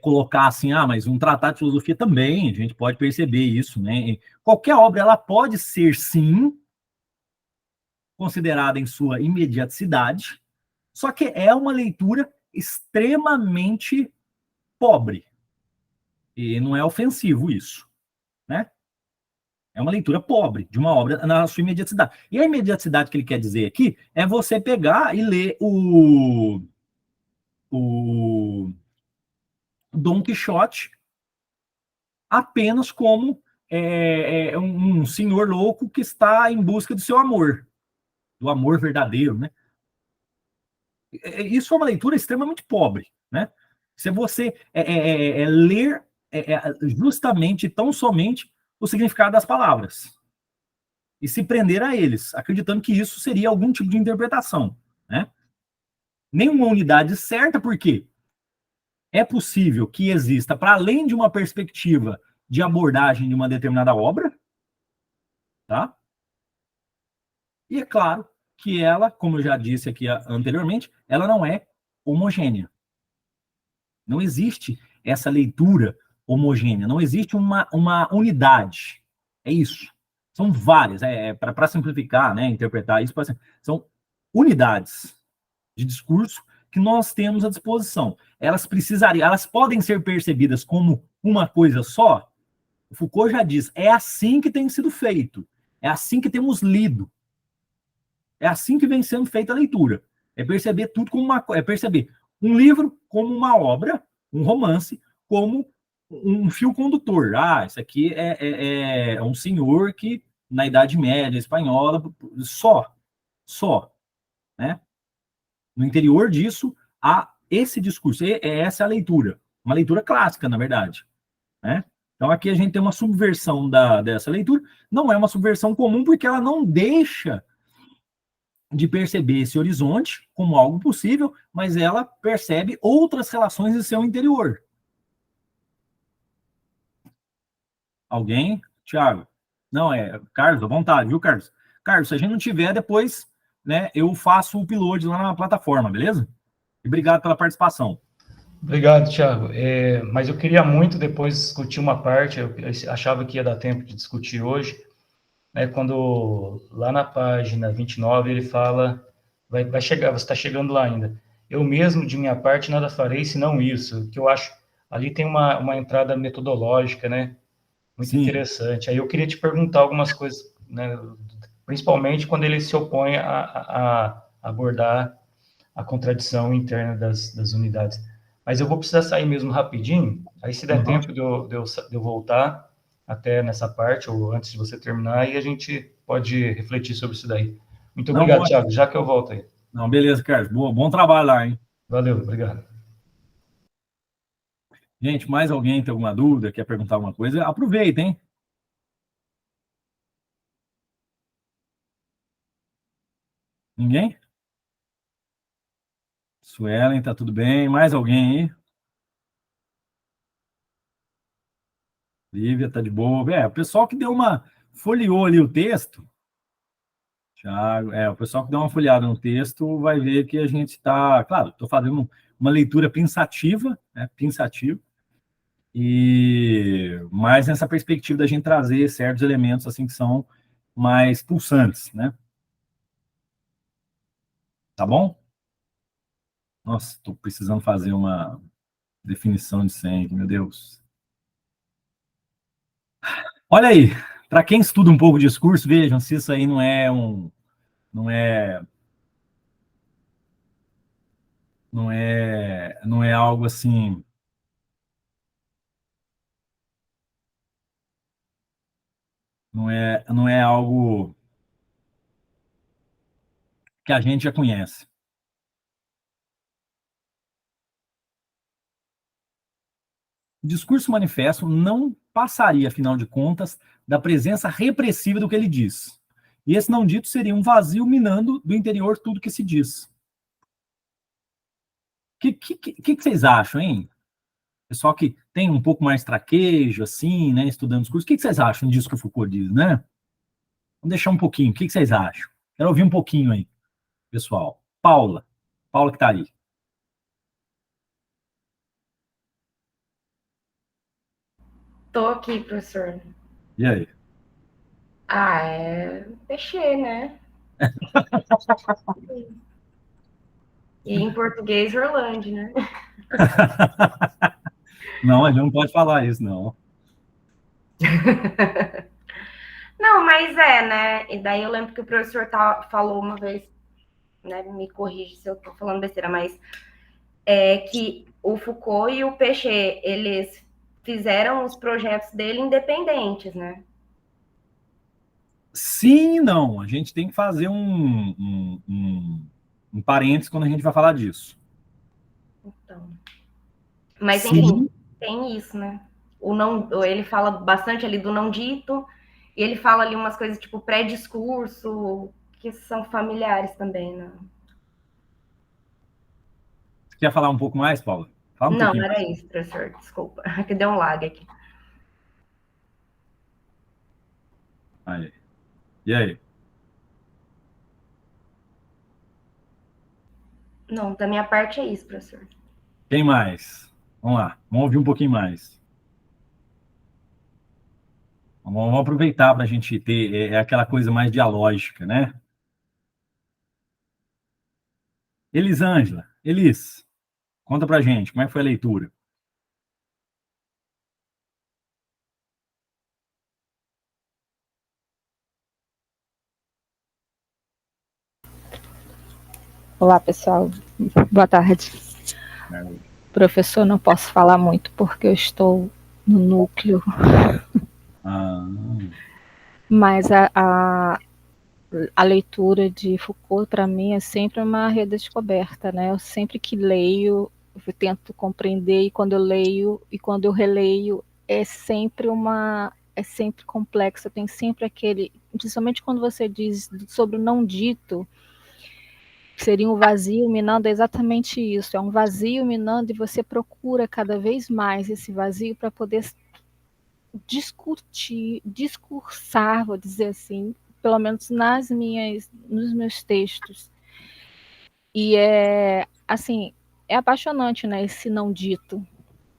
colocar assim, mas um tratado de filosofia também, a gente pode perceber isso, né? Qualquer obra, ela pode ser, sim, considerada em sua imediaticidade, só que é uma leitura extremamente pobre. E não é ofensivo isso, né? É uma leitura pobre de uma obra na sua imediaticidade. E a imediaticidade que ele quer dizer aqui é você pegar e ler o Dom Quixote apenas como um senhor louco que está em busca do seu amor, do amor verdadeiro, né? Isso é uma leitura extremamente pobre, né? Se você ler justamente, tão somente, o significado das palavras e se prender a eles, acreditando que isso seria algum tipo de interpretação, né? Nenhuma unidade certa, porque é possível que exista, para além de uma perspectiva de abordagem de uma determinada obra, tá? E é claro que ela, como eu já disse aqui anteriormente, ela não é homogênea. Não existe essa leitura homogênea, não existe uma unidade. É isso. São várias, para simplificar, né, interpretar isso, são unidades de discurso que nós temos à disposição. Elas podem ser percebidas como uma coisa só. O Foucault já diz, é assim que tem sido feito, é assim que temos lido, é assim que vem sendo feita a leitura. É perceber tudo como perceber um livro como uma obra, um romance, como um fio condutor. Isso aqui é um senhor que, na Idade Média espanhola, só, né? No interior disso, há esse discurso, essa é a leitura. Uma leitura clássica, na verdade, né? Então, aqui a gente tem uma subversão dessa leitura. Não é uma subversão comum, porque ela não deixa de perceber esse horizonte como algo possível, mas ela percebe outras relações em seu interior. Alguém? Tiago? Não, Carlos, à vontade, viu, Carlos? Carlos, se a gente não tiver, depois, né, eu faço o upload lá na plataforma, beleza? E obrigado pela participação. Obrigado, Thiago. Mas eu queria muito depois discutir uma parte, eu achava que ia dar tempo de discutir hoje, né, quando lá na página 29 ele fala, vai chegar, você está chegando lá ainda. Eu mesmo, de minha parte, nada farei senão isso, que eu acho, ali tem uma entrada metodológica, né, muito Sim. interessante. Aí eu queria te perguntar algumas coisas, né, principalmente quando ele se opõe a abordar a contradição interna das unidades. Mas eu vou precisar sair mesmo rapidinho, aí se der tempo de eu voltar até nessa parte, ou antes de você terminar, aí a gente pode refletir sobre isso daí. Muito obrigado, Thiago, já que eu volto aí. Não, beleza, Carlos. Bom trabalho lá, hein? Valeu, obrigado. Gente, mais alguém tem alguma dúvida, quer perguntar alguma coisa? Aproveita, hein? Ninguém? Suelen, tá tudo bem? Mais alguém aí? Lívia, tá de boa. O pessoal que deu folheou ali o texto, Thiago, o pessoal que deu uma folheada no texto vai ver que a gente está, claro, estou fazendo uma leitura pensativa, né, pensativa, e mais nessa perspectiva da gente trazer certos elementos assim que são mais pulsantes, né? Tá bom? Nossa, estou precisando fazer uma definição de senha, meu Deus. Olha aí, para quem estuda um pouco de discurso, vejam se isso aí não é algo assim não é algo que a gente já conhece. O discurso manifesto não passaria, afinal de contas, da presença repressiva do que ele diz. E esse não dito seria um vazio minando do interior tudo que se diz. O que vocês acham, hein? Pessoal que tem um pouco mais traquejo, assim, né, estudando discurso, o que vocês acham disso que o Foucault diz, né? Vamos deixar um pouquinho, o que vocês acham? Quero ouvir um pouquinho aí, pessoal. Paula que tá aí. Tô aqui, professor. E aí? É peixe, né? E em português, Orlando, né? Não, a gente não pode falar isso, não. Não, mas né? E daí eu lembro que o professor falou uma vez, né? Me corrige se eu tô falando besteira, mas que o Foucault e o Peixe, eles fizeram os projetos dele independentes, né? Sim e não. A gente tem que fazer um parênteses quando a gente vai falar disso. Então. Mas, enfim, Sim. tem isso, né? Ele fala bastante ali do não dito, e ele fala ali umas coisas tipo pré-discurso, que são familiares também, né? Você quer falar um pouco mais, Paula? Fala um Não, pouquinho era mais. isso, professor, desculpa, que deu um lag aqui. Aí. E aí? Não, da minha parte é isso, professor. Quem mais? Vamos lá, vamos ouvir um pouquinho mais. Vamos aproveitar para a gente ter aquela coisa mais dialógica, né? Elisângela, conta pra gente, como é que foi a leitura? Olá, pessoal. Boa tarde. Professor, não posso falar muito porque eu estou no núcleo. Mas a leitura de Foucault, para mim, é sempre uma redescoberta, né? Eu sempre que leio, eu tento compreender, e quando eu leio e quando eu releio, é sempre complexo. Tem sempre aquele, principalmente quando você diz sobre o não dito, seria um vazio minando, é exatamente isso, é um vazio minando e você procura cada vez mais esse vazio para poder discursar, vou dizer assim, pelo menos nos meus textos. E assim, é apaixonante, né, esse não dito.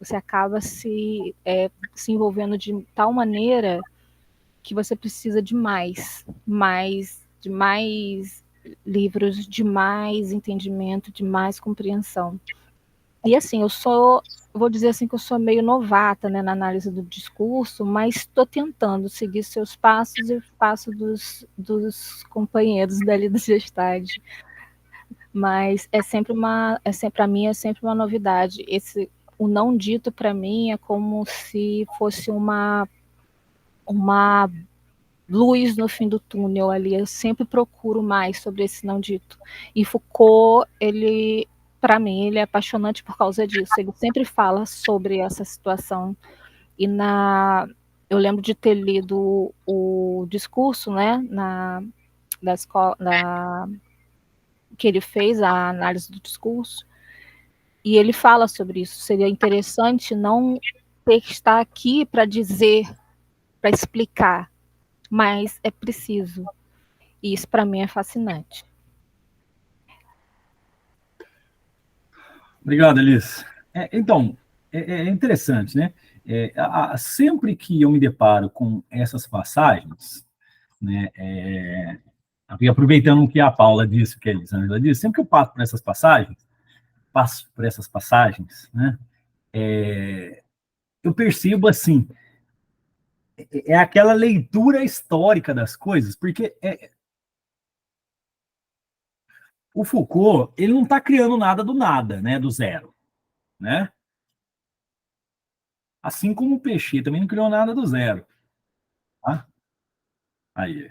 Você acaba se envolvendo de tal maneira que você precisa de mais livros, de mais entendimento, de mais compreensão. E assim, vou dizer assim que eu sou meio novata, né, na análise do discurso, mas estou tentando seguir seus passos e os passos dos companheiros dali da gestade. Mas para mim é sempre uma novidade. O não dito para mim é como se fosse uma luz no fim do túnel ali. Eu sempre procuro mais sobre esse não dito. E Foucault, para mim, ele é apaixonante por causa disso. Ele sempre fala sobre essa situação. E eu lembro de ter lido o discurso, né, da escola, que ele fez, a análise do discurso, e ele fala sobre isso. Seria interessante não ter que estar aqui para dizer, para explicar, mas é preciso. E isso para mim é fascinante. Obrigado, Elis. Então, é interessante, né? Sempre que eu me deparo com essas passagens, né, e aproveitando o que a Paula disse, o que a Elisângela disse, sempre que eu passo por essas passagens, né, eu percebo assim, aquela leitura histórica das coisas, porque o Foucault, ele não está criando nada do nada, né, do zero, né? Assim como o Peixe também não criou nada do zero, tá? Aí.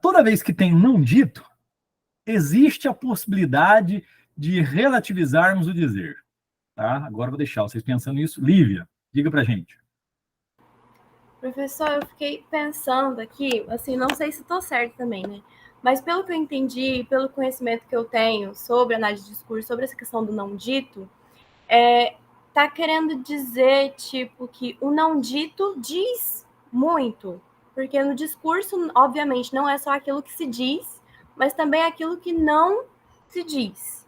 Toda vez que tem um não dito, existe a possibilidade de relativizarmos o dizer. Tá? Agora eu vou deixar vocês pensando nisso. Lívia, diga pra gente. Professor, eu fiquei pensando aqui, assim, não sei se estou certo também, né? Mas pelo que eu entendi, pelo conhecimento que eu tenho sobre análise de discurso, sobre essa questão do não dito, tá querendo dizer, tipo, que o não dito diz muito. Porque no discurso, obviamente, não é só aquilo que se diz, mas também aquilo que não se diz.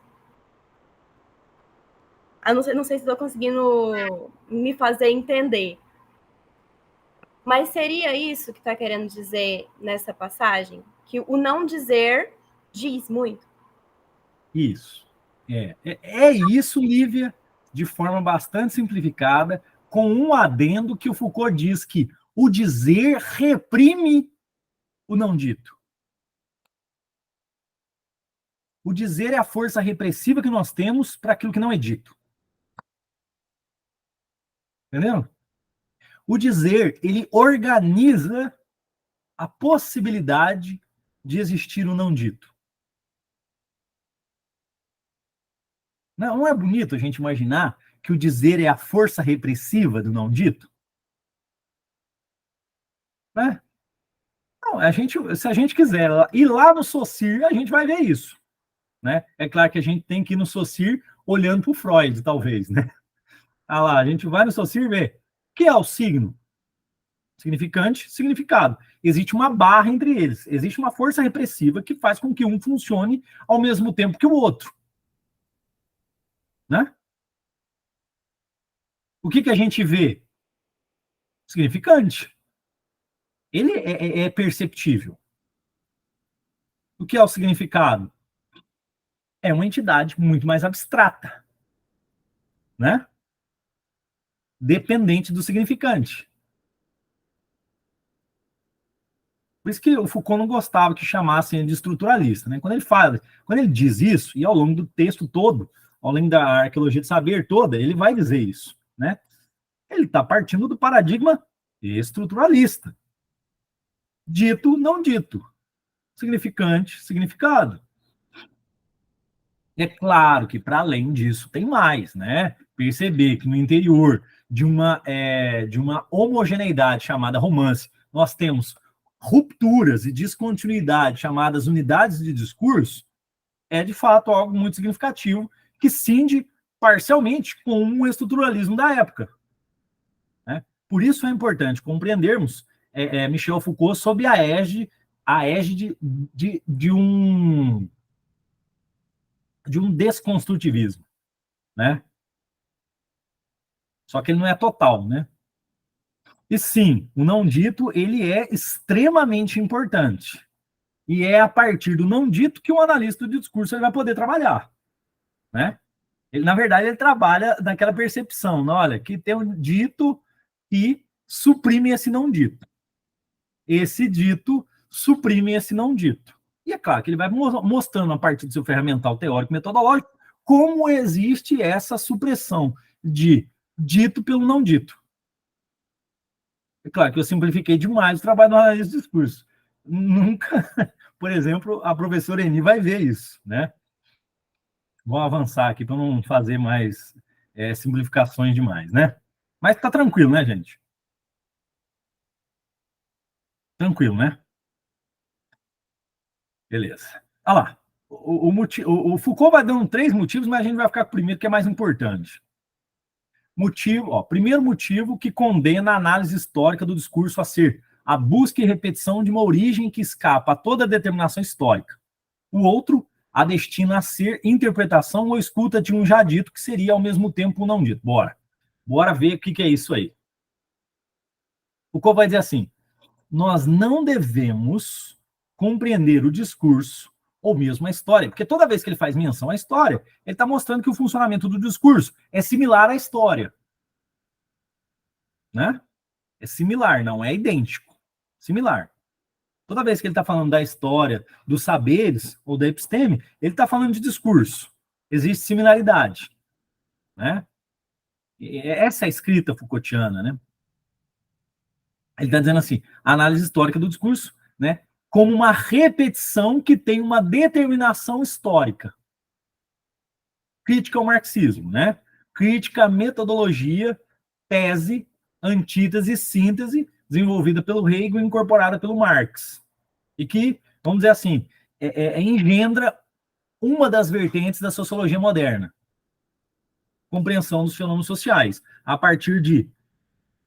Eu não sei se estou conseguindo me fazer entender. Mas seria isso que está querendo dizer nessa passagem? Que o não dizer diz muito? Isso. É isso, Lívia, de forma bastante simplificada, com um adendo que o Foucault diz que o dizer reprime o não dito. O dizer é a força repressiva que nós temos para aquilo que não é dito. Entendeu? O dizer, ele organiza a possibilidade de existir o não dito. Não é bonito a gente imaginar que o dizer é a força repressiva do não dito? Né? Não, se a gente quiser ir lá no Saussure, a gente vai ver isso. Né? É claro que a gente tem que ir no Saussure olhando para o Freud, talvez. Né? Ah lá, a gente vai no Saussure e vê. O que é o signo? Significante, significado. Existe uma barra entre eles. Existe uma força repressiva que faz com que um funcione ao mesmo tempo que o outro. Né? O que a gente vê? Significante. Ele é perceptível. O que é o significado? É uma entidade muito mais abstrata, né? Dependente do significante. Por isso que o Foucault não gostava que chamassem de estruturalista, né? Quando ele diz isso, e ao longo do texto todo, ao longo da arqueologia de saber toda, ele vai dizer isso, né? Ele está partindo do paradigma estruturalista. Dito, não dito. Significante, significado. É claro que, para além disso, tem mais, né? Perceber que no interior de uma homogeneidade chamada romance, nós temos rupturas e descontinuidade chamadas unidades de discurso, é de fato algo muito significativo que cinde parcialmente com o estruturalismo da época. Né? Por isso é importante compreendermos Michel Foucault sob a égide de um desconstrutivismo, né? Só que ele não é total, né? E sim, o não dito, ele é extremamente importante. E é a partir do não dito que o analista de discurso ele vai poder trabalhar, né? Ele, na verdade, ele trabalha naquela percepção, né? Olha, que tem um dito que suprime esse não dito. Esse dito suprime esse não dito. E é claro que ele vai mostrando, a partir do seu ferramental teórico metodológico, como existe essa supressão de dito pelo não dito. É claro que eu simplifiquei demais o trabalho do analista de discurso. Nunca, por exemplo, a professora Eni vai ver isso, né? Vou avançar aqui para não fazer mais simplificações demais, né? Mas tá tranquilo, né, gente? Tranquilo, né? Beleza. Olha lá. O Foucault vai dando 3 motivos, mas a gente vai ficar com o primeiro, que é mais importante. Primeiro motivo que condena a análise histórica do discurso a ser a busca e repetição de uma origem que escapa a toda determinação histórica. O outro, a destina a ser interpretação ou escuta de um já dito, que seria ao mesmo tempo um não dito. Bora ver o que é isso aí. Foucault vai dizer assim: nós não devemos compreender o discurso ou mesmo a história, porque toda vez que ele faz menção à história, ele está mostrando que o funcionamento do discurso é similar à história. Né? É similar, não é idêntico. Similar. Toda vez que ele está falando da história, dos saberes ou da episteme, ele está falando de discurso. Existe similaridade. Né? E essa é a escrita Foucaultiana, né? Ele está dizendo assim, a análise histórica do discurso, né, como uma repetição que tem uma determinação histórica. Crítica ao marxismo, né? Crítica à metodologia, tese, antítese e síntese, desenvolvida pelo Hegel e incorporada pelo Marx. E que, vamos dizer assim, engendra uma das vertentes da sociologia moderna. Compreensão dos fenômenos sociais, a partir de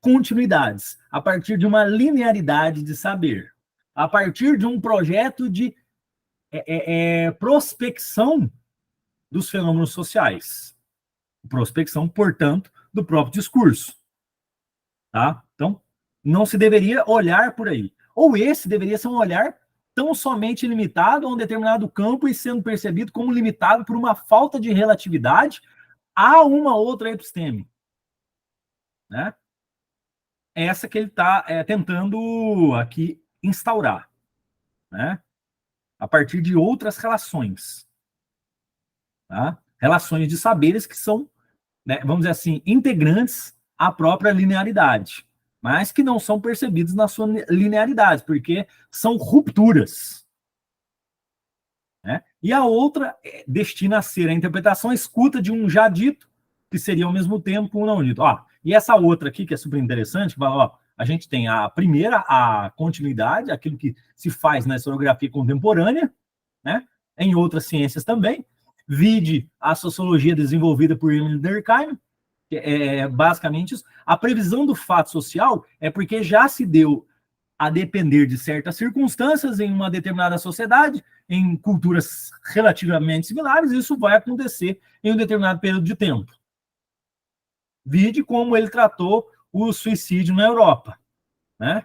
continuidades, a partir de uma linearidade de saber, a partir de um projeto de prospecção dos fenômenos sociais. Prospecção, portanto, do próprio discurso. Tá? Então, não se deveria olhar por aí. Ou esse deveria ser um olhar tão somente limitado a um determinado campo e sendo percebido como limitado por uma falta de relatividade a uma outra episteme. Né? Essa que ele está tentando aqui instaurar. Né? A partir de outras relações. Tá? Relações de saberes que são, né, vamos dizer assim, integrantes à própria linearidade, mas que não são percebidos na sua linearidade, porque são rupturas. Né? E a outra destina a ser a interpretação, a escuta de um já dito, que seria ao mesmo tempo um não dito. E essa outra aqui, que é super interessante, a gente tem a primeira, a continuidade, aquilo que se faz na historiografia contemporânea, né? Em outras ciências também, vide a sociologia desenvolvida por Emile Durkheim, que é basicamente isso. A previsão do fato social é porque já se deu a depender de certas circunstâncias em uma determinada sociedade, em culturas relativamente similares, isso vai acontecer em um determinado período de tempo. Vide como ele tratou o suicídio na Europa. Né?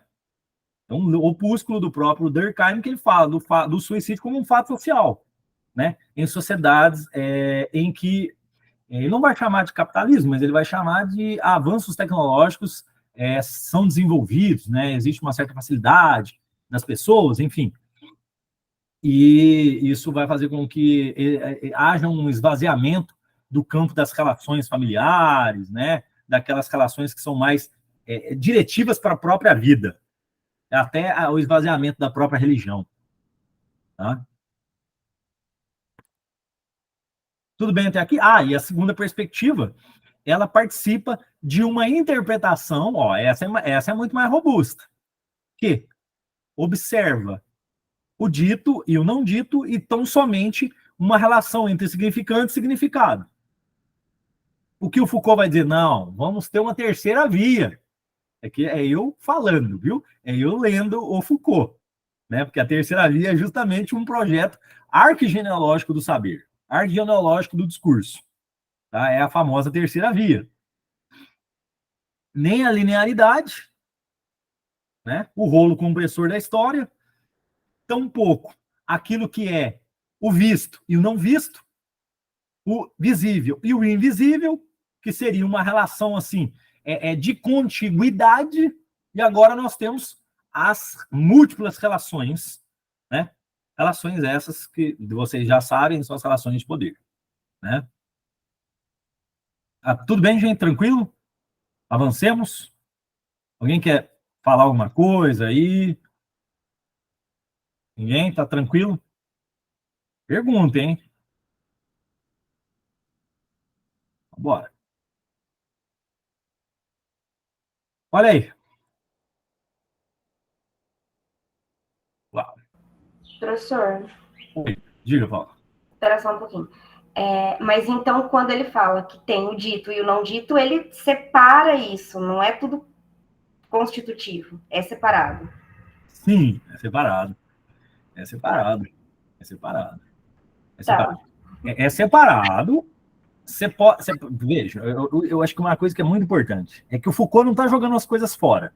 Então, o opúsculo do próprio Durkheim, que ele fala do suicídio como um fato social. Né? Em sociedades em que ele não vai chamar de capitalismo, mas ele vai chamar de avanços tecnológicos são desenvolvidos, né? Existe uma certa facilidade das pessoas, enfim. E isso vai fazer com que haja um esvaziamento do campo das relações familiares, né? Daquelas relações que são mais diretivas para a própria vida, até o esvaziamento da própria religião. Tá? Tudo bem até aqui? E a segunda perspectiva, ela participa de uma interpretação, essa é muito mais robusta, que observa o dito e o não dito e tão somente uma relação entre significante e significado. O que o Foucault vai dizer? Não, vamos ter uma terceira via. É eu falando, viu? É eu lendo o Foucault. Né? Porque a terceira via é justamente um projeto arquigenealógico do saber. Arquigenealógico do discurso. Tá? É a famosa terceira via. Nem a linearidade, né? O rolo compressor da história, tampouco aquilo que é o visto e o não visto, o visível e o invisível, que seria uma relação assim de contiguidade, e agora nós temos as múltiplas relações, né? Relações essas que vocês já sabem, são as relações de poder. Né? Tudo bem, gente? Tranquilo? Avancemos? Alguém quer falar alguma coisa aí? Ninguém? Tá tranquilo? Pergunta, hein? Bora. Olha aí. Uau. Professor. Oi. Diga, Paulo. Espera só um pouquinho. Mas então, quando ele fala que tem o dito e o não dito, ele separa isso, não é tudo constitutivo, é separado. Sim, é separado. É separado. É separado. É separado. Tá. É separado. Veja, eu acho que uma coisa que é muito importante é que o Foucault não está jogando as coisas fora.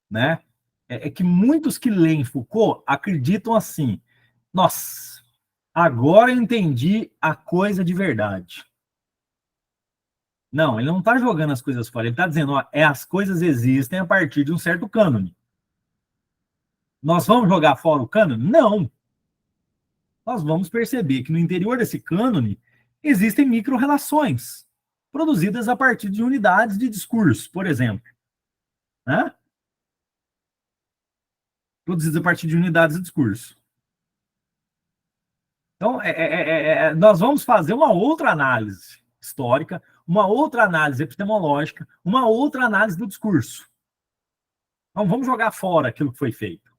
Né? É que muitos que leem Foucault acreditam assim: nossa, agora eu entendi a coisa de verdade. Não, ele não está jogando as coisas fora, ele está dizendo, as coisas existem a partir de um certo cânone. Nós vamos jogar fora o cânone? Não. Nós vamos perceber que no interior desse cânone existem micro-relações produzidas a partir de unidades de discurso, por exemplo. né? Produzidos a partir de unidades de discurso. Então, nós vamos fazer uma outra análise histórica, uma outra análise epistemológica, uma outra análise do discurso. Então, vamos jogar fora aquilo que foi feito.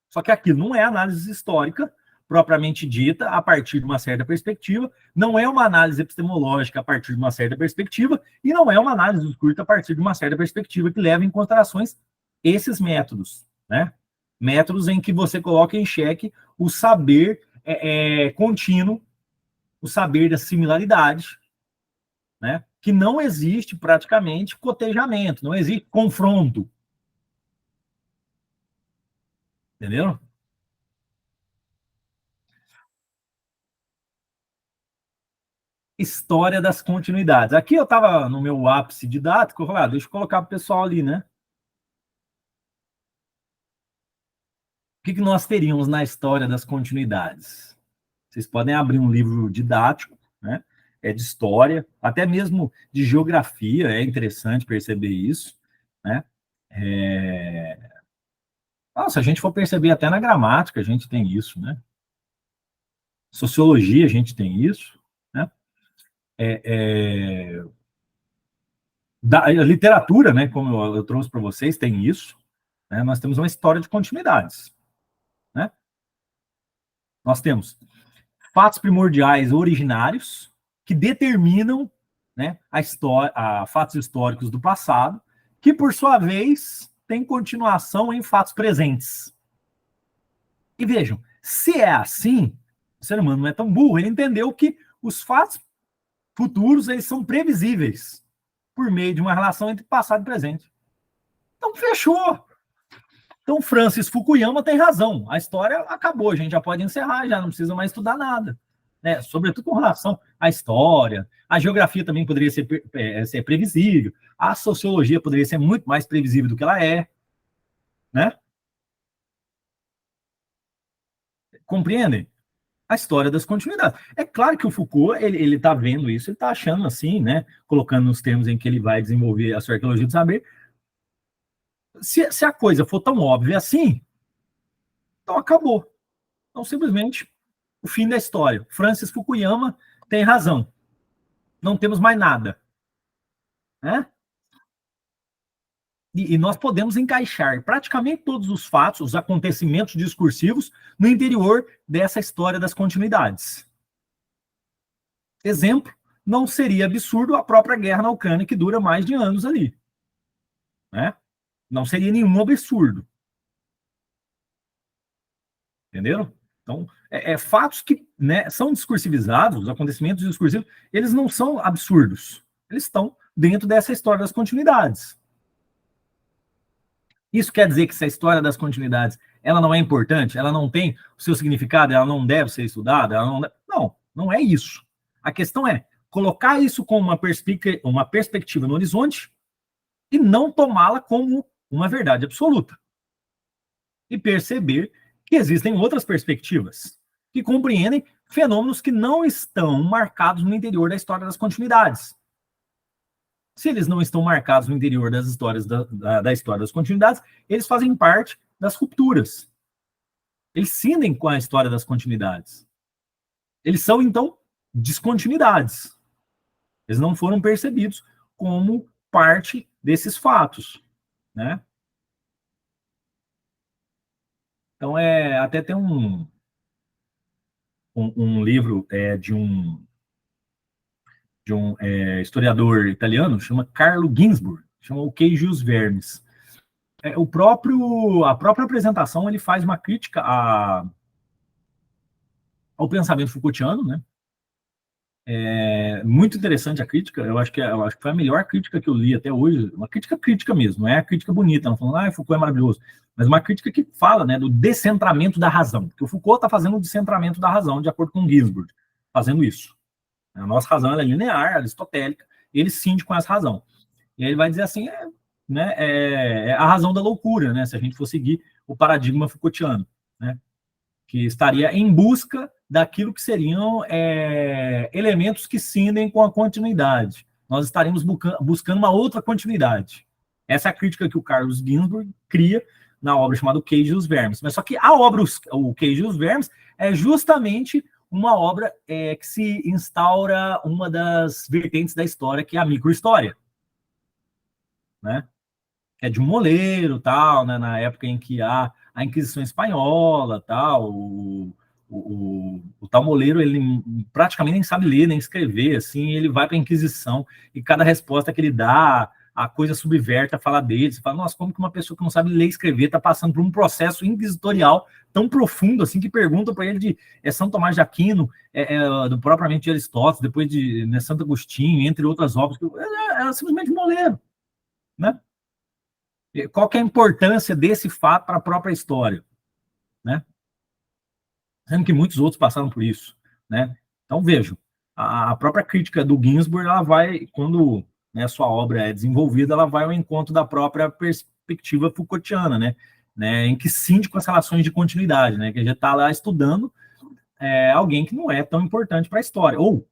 Só que aquilo não é análise histórica, propriamente dita, a partir de uma certa perspectiva, não é uma análise epistemológica a partir de uma certa perspectiva, e não é uma análise do discurso a partir de uma certa perspectiva que leva em considerações esses métodos, né? Métodos em que você coloca em xeque o saber contínuo, o saber da similaridade, né? Que não existe praticamente cotejamento, não existe confronto. Entendeu? História das continuidades. Aqui eu estava no meu ápice didático, eu falei, deixa eu colocar para o pessoal ali, né? O que nós teríamos na história das continuidades? Vocês podem abrir um livro didático, né? De história, até mesmo de geografia, é interessante perceber isso, né? Se a gente for perceber até na gramática, a gente tem isso, né? Sociologia, a gente tem isso, né? A literatura, né, como eu trouxe para vocês, tem isso, né? Nós temos uma história de continuidades, né? Nós temos fatos primordiais originários que determinam, né, fatos históricos do passado, que, por sua vez, têm continuação em fatos presentes. E vejam, se é assim, o ser humano não é tão burro, ele entendeu que os fatos futuros eles são previsíveis por meio de uma relação entre passado e presente. Então, fechou. Então, Francis Fukuyama tem razão. A história acabou, a gente já pode encerrar, já não precisa mais estudar nada. Né? Sobretudo com relação à história. A geografia também poderia ser previsível. A sociologia poderia ser muito mais previsível do que ela é. Né? Compreendem? A história das continuidades. É claro que o Foucault, ele está vendo isso, ele está achando assim, né? Colocando nos termos em que ele vai desenvolver a sua arqueologia do saber. Se a coisa for tão óbvia assim, então acabou. Então, simplesmente, o fim da história. Francis Fukuyama tem razão. Não temos mais nada. Né? E nós podemos encaixar praticamente todos os fatos, os acontecimentos discursivos, no interior dessa história das continuidades. Exemplo, não seria absurdo a própria guerra na Ucrânia, que dura mais de anos ali. Né? Não seria nenhum absurdo. Entenderam? Então, fatos que, né, são discursivizados, os acontecimentos discursivos, eles não são absurdos. Eles estão dentro dessa história das continuidades. Isso quer dizer que se a história das continuidades ela não é importante, ela não tem o seu significado, ela não deve ser estudada, não é isso. A questão é colocar isso como uma perspectiva no horizonte e não tomá-la como uma verdade absoluta. E perceber que existem outras perspectivas que compreendem fenômenos que não estão marcados no interior da história das continuidades. Se eles não estão marcados no interior das histórias da história das continuidades, eles fazem parte das rupturas. Eles cindem com a história das continuidades. Eles são, então, descontinuidades. Eles não foram percebidos como parte desses fatos. Né? Então, até tem um livro de um historiador italiano, chama Carlo Ginzburg, chama O Queijo e os Vermes. A própria apresentação, ele faz uma crítica ao pensamento Foucaultiano, né? Muito interessante a crítica, eu acho que foi a melhor crítica que eu li até hoje, uma crítica mesmo, não é a crítica bonita, não falando, Foucault é maravilhoso, mas uma crítica que fala, né, do descentramento da razão, porque o Foucault está fazendo o descentramento da razão, de acordo com Ginzburg, fazendo isso. A nossa razão é linear, aristotélica, e ele cinde com essa razão. E aí ele vai dizer assim, é a razão da loucura, né, se a gente for seguir o paradigma Foucaultiano, né, que estaria em busca daquilo que seriam elementos que cindem com a continuidade. Nós estaríamos buscando uma outra continuidade. Essa é a crítica que o Carlos Ginzburg cria na obra chamada O Queijo e os Vermes. Mas só que a obra O Queijo e os Vermes é justamente uma obra que se instaura uma das vertentes da história, que é a microhistória, né? É de um moleiro, tal, né? Na época em que há a Inquisição Espanhola, tal, o tal moleiro, ele praticamente nem sabe ler, nem escrever, assim, ele vai para a Inquisição e cada resposta que ele dá, a coisa subverte a fala dele. Você fala, nossa, como que uma pessoa que não sabe ler e escrever está passando por um processo inquisitorial tão profundo, assim, que pergunta para ele de São Tomás de Aquino, do propriamente de Aristóteles, depois de Santo Agostinho, entre outras obras, é simplesmente moleiro, né? Qual que é a importância desse fato para a própria história, né? Sendo que muitos outros passaram por isso, né? Então, vejam, a própria crítica do Ginzburg, ela vai, quando, né, sua obra é desenvolvida, ela vai ao encontro da própria perspectiva Foucaultiana, né, em que cinde com as relações de continuidade, né, que a gente está lá estudando alguém que não é tão importante para a história, ou,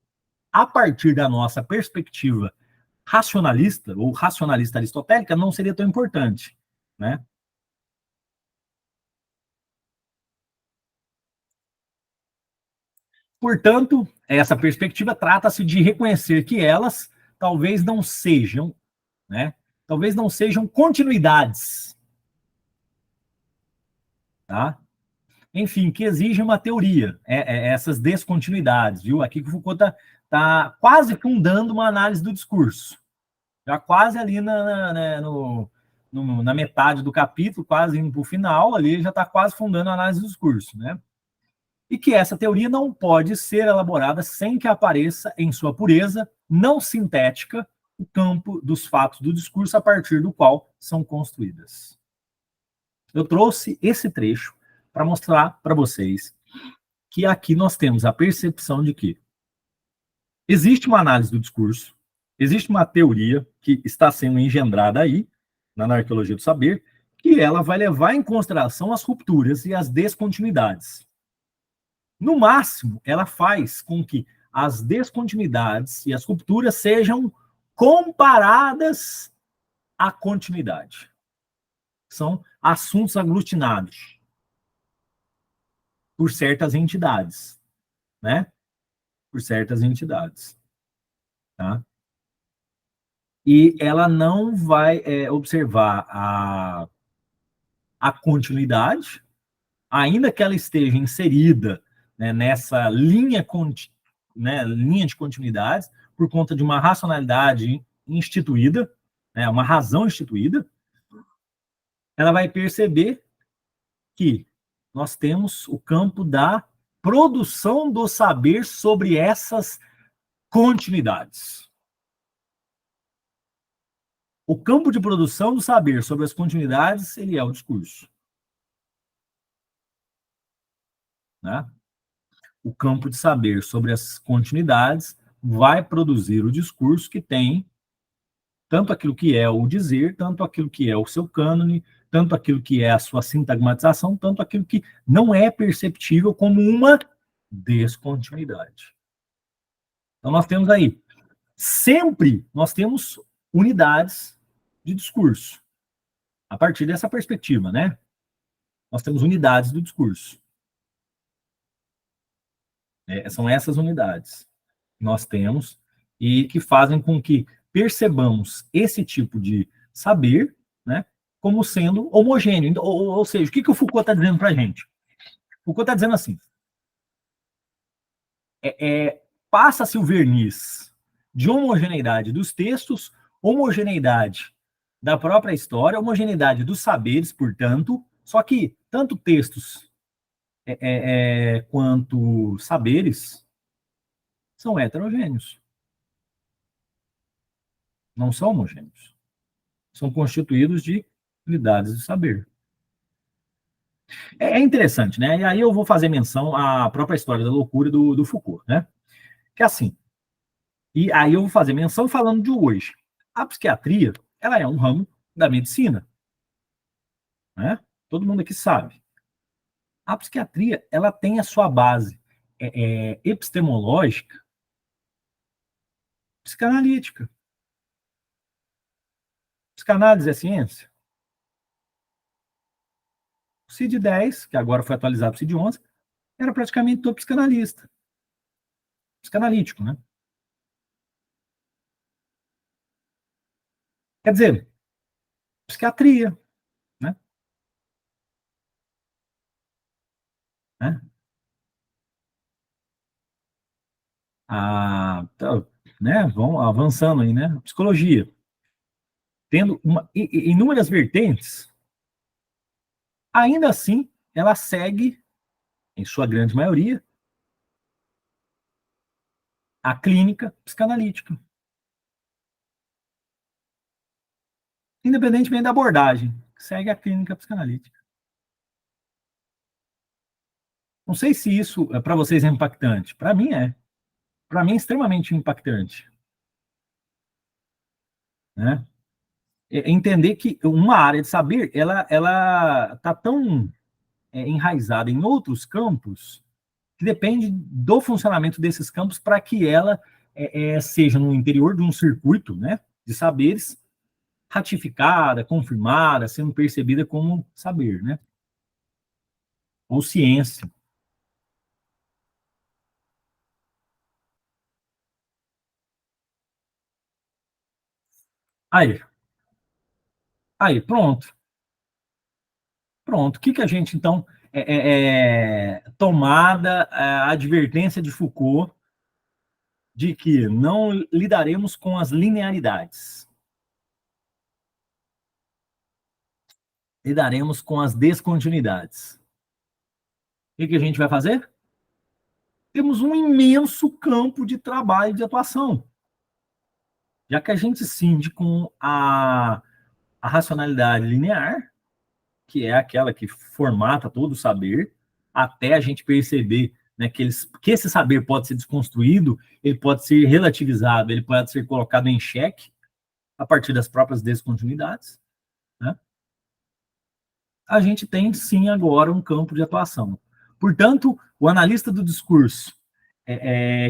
a partir da nossa perspectiva racionalista, ou racionalista aristotélica, não seria tão importante, né? Portanto, essa perspectiva trata-se de reconhecer que elas talvez não sejam, né? Talvez não sejam continuidades, tá? Enfim, que exigem uma teoria, essas descontinuidades, viu? Aqui que o Foucault tá quase fundando uma análise do discurso, já quase ali na metade do capítulo, quase indo para o final, ali já está quase fundando a análise do discurso, né? E que essa teoria não pode ser elaborada sem que apareça em sua pureza não sintética o campo dos fatos do discurso a partir do qual são construídas. Eu trouxe esse trecho para mostrar para vocês que aqui nós temos a percepção de que existe uma análise do discurso, existe uma teoria que está sendo engendrada aí, na arqueologia do saber, que ela vai levar em consideração as rupturas e as descontinuidades. No máximo, ela faz com que as descontinuidades e as rupturas sejam comparadas à continuidade. São assuntos aglutinados por certas entidades, né? Por certas entidades, tá? E ela não vai observar a continuidade, ainda que ela esteja inserida, né, nessa linha de continuidades, por conta de uma racionalidade instituída, né, uma razão instituída, ela vai perceber que nós temos o campo da produção do saber sobre essas continuidades. O campo de produção do saber sobre as continuidades, ele é o discurso, né? O campo de saber sobre as continuidades vai produzir o discurso que tem tanto aquilo que é o dizer, tanto aquilo que é o seu cânone, tanto aquilo que é a sua sintagmatização, tanto aquilo que não é perceptível como uma descontinuidade. Então nós temos aí, sempre nós temos unidades de discurso, a partir dessa perspectiva, né? Nós temos unidades do discurso. São essas unidades que nós temos e que fazem com que percebamos esse tipo de saber, né, como sendo homogêneo. Ou seja, o que o Foucault está dizendo para a gente? Foucault está dizendo assim, passa-se o verniz de homogeneidade dos textos, homogeneidade da própria história, homogeneidade dos saberes, portanto, só que tanto textos quanto saberes são heterogêneos. Não são homogêneos. São constituídos de unidades de saber. É interessante, né? E aí eu vou fazer menção à própria história da loucura do Foucault, né? Que é assim. E aí eu vou fazer menção falando de hoje. A psiquiatria, ela é um ramo da medicina, né? Todo mundo aqui sabe. A psiquiatria, ela tem a sua base epistemológica, psicanalítica. Psicanálise é ciência? O CID-10, que agora foi atualizado para o CID-11, era praticamente todo psicanalista. Psicanalítico, né? Quer dizer, psiquiatria, né? Né? Vamos avançando aí, né? Psicologia. Tendo inúmeras vertentes, ainda assim, ela segue, em sua grande maioria, a clínica psicanalítica. Independentemente da abordagem, segue a clínica psicanalítica. Não sei se isso, para vocês, é impactante. Para mim, é. Para mim, é extremamente impactante. Né? Entender que uma área de saber, ela está tão enraizada em outros campos, que depende do funcionamento desses campos para que ela seja no interior de um circuito, né, de saberes, ratificada, confirmada, sendo percebida como saber, né, ou ciência. Aí, pronto. Pronto. O que a gente, então, tomada a advertência de Foucault de que não lidaremos com as linearidades. Lidaremos com as descontinuidades. O que a gente vai fazer? Temos um imenso campo de trabalho e de atuação. Já que a gente cinde com a racionalidade linear, que é aquela que formata todo o saber, até a gente perceber, né, que esse saber pode ser desconstruído, ele pode ser relativizado, ele pode ser colocado em xeque a partir das próprias descontinuidades, né? A gente tem, sim, agora um campo de atuação. Portanto, o analista do discurso,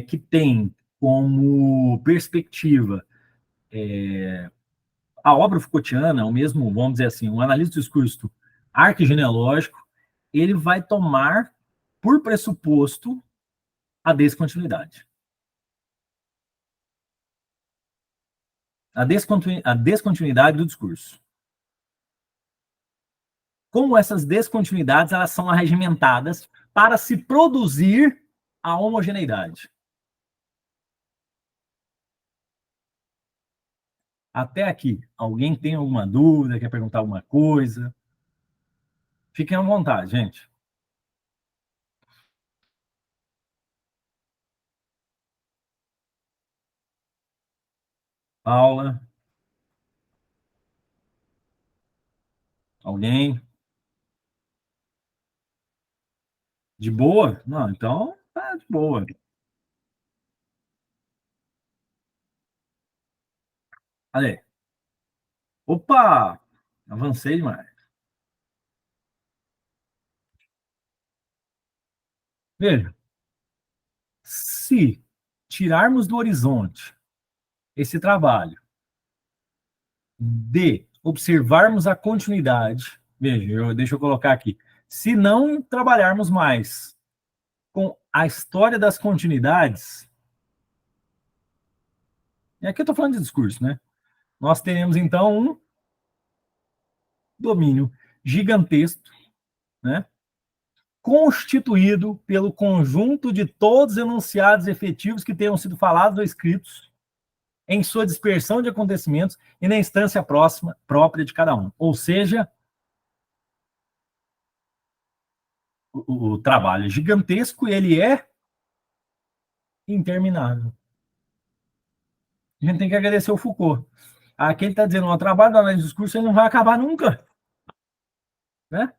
que tem como perspectiva a obra Foucaultiana, o mesmo, vamos dizer assim, um analista do discurso arquigenealógico, ele vai tomar por pressuposto a descontinuidade. A descontinuidade do discurso. Como essas descontinuidades elas são arregimentadas para se produzir a homogeneidade. Até aqui, alguém tem alguma dúvida, quer perguntar alguma coisa? Fiquem à vontade, gente. Paula? Alguém? De boa? Não, então tá de boa. Olha. Opa! Avancei demais. Veja, se tirarmos do horizonte esse trabalho de observarmos a continuidade, veja, deixa eu colocar aqui, se não trabalharmos mais com a história das continuidades, e aqui eu estou falando de discurso, né? Nós teremos, então, um domínio gigantesco, né? Constituído pelo conjunto de todos os enunciados efetivos que tenham sido falados ou escritos em sua dispersão de acontecimentos e na instância próxima própria de cada um. Ou seja, o trabalho é gigantesco e ele é interminável. A gente tem que agradecer o Foucault. Aqui ele está dizendo, o trabalho da análise do discurso ele não vai acabar nunca. Né?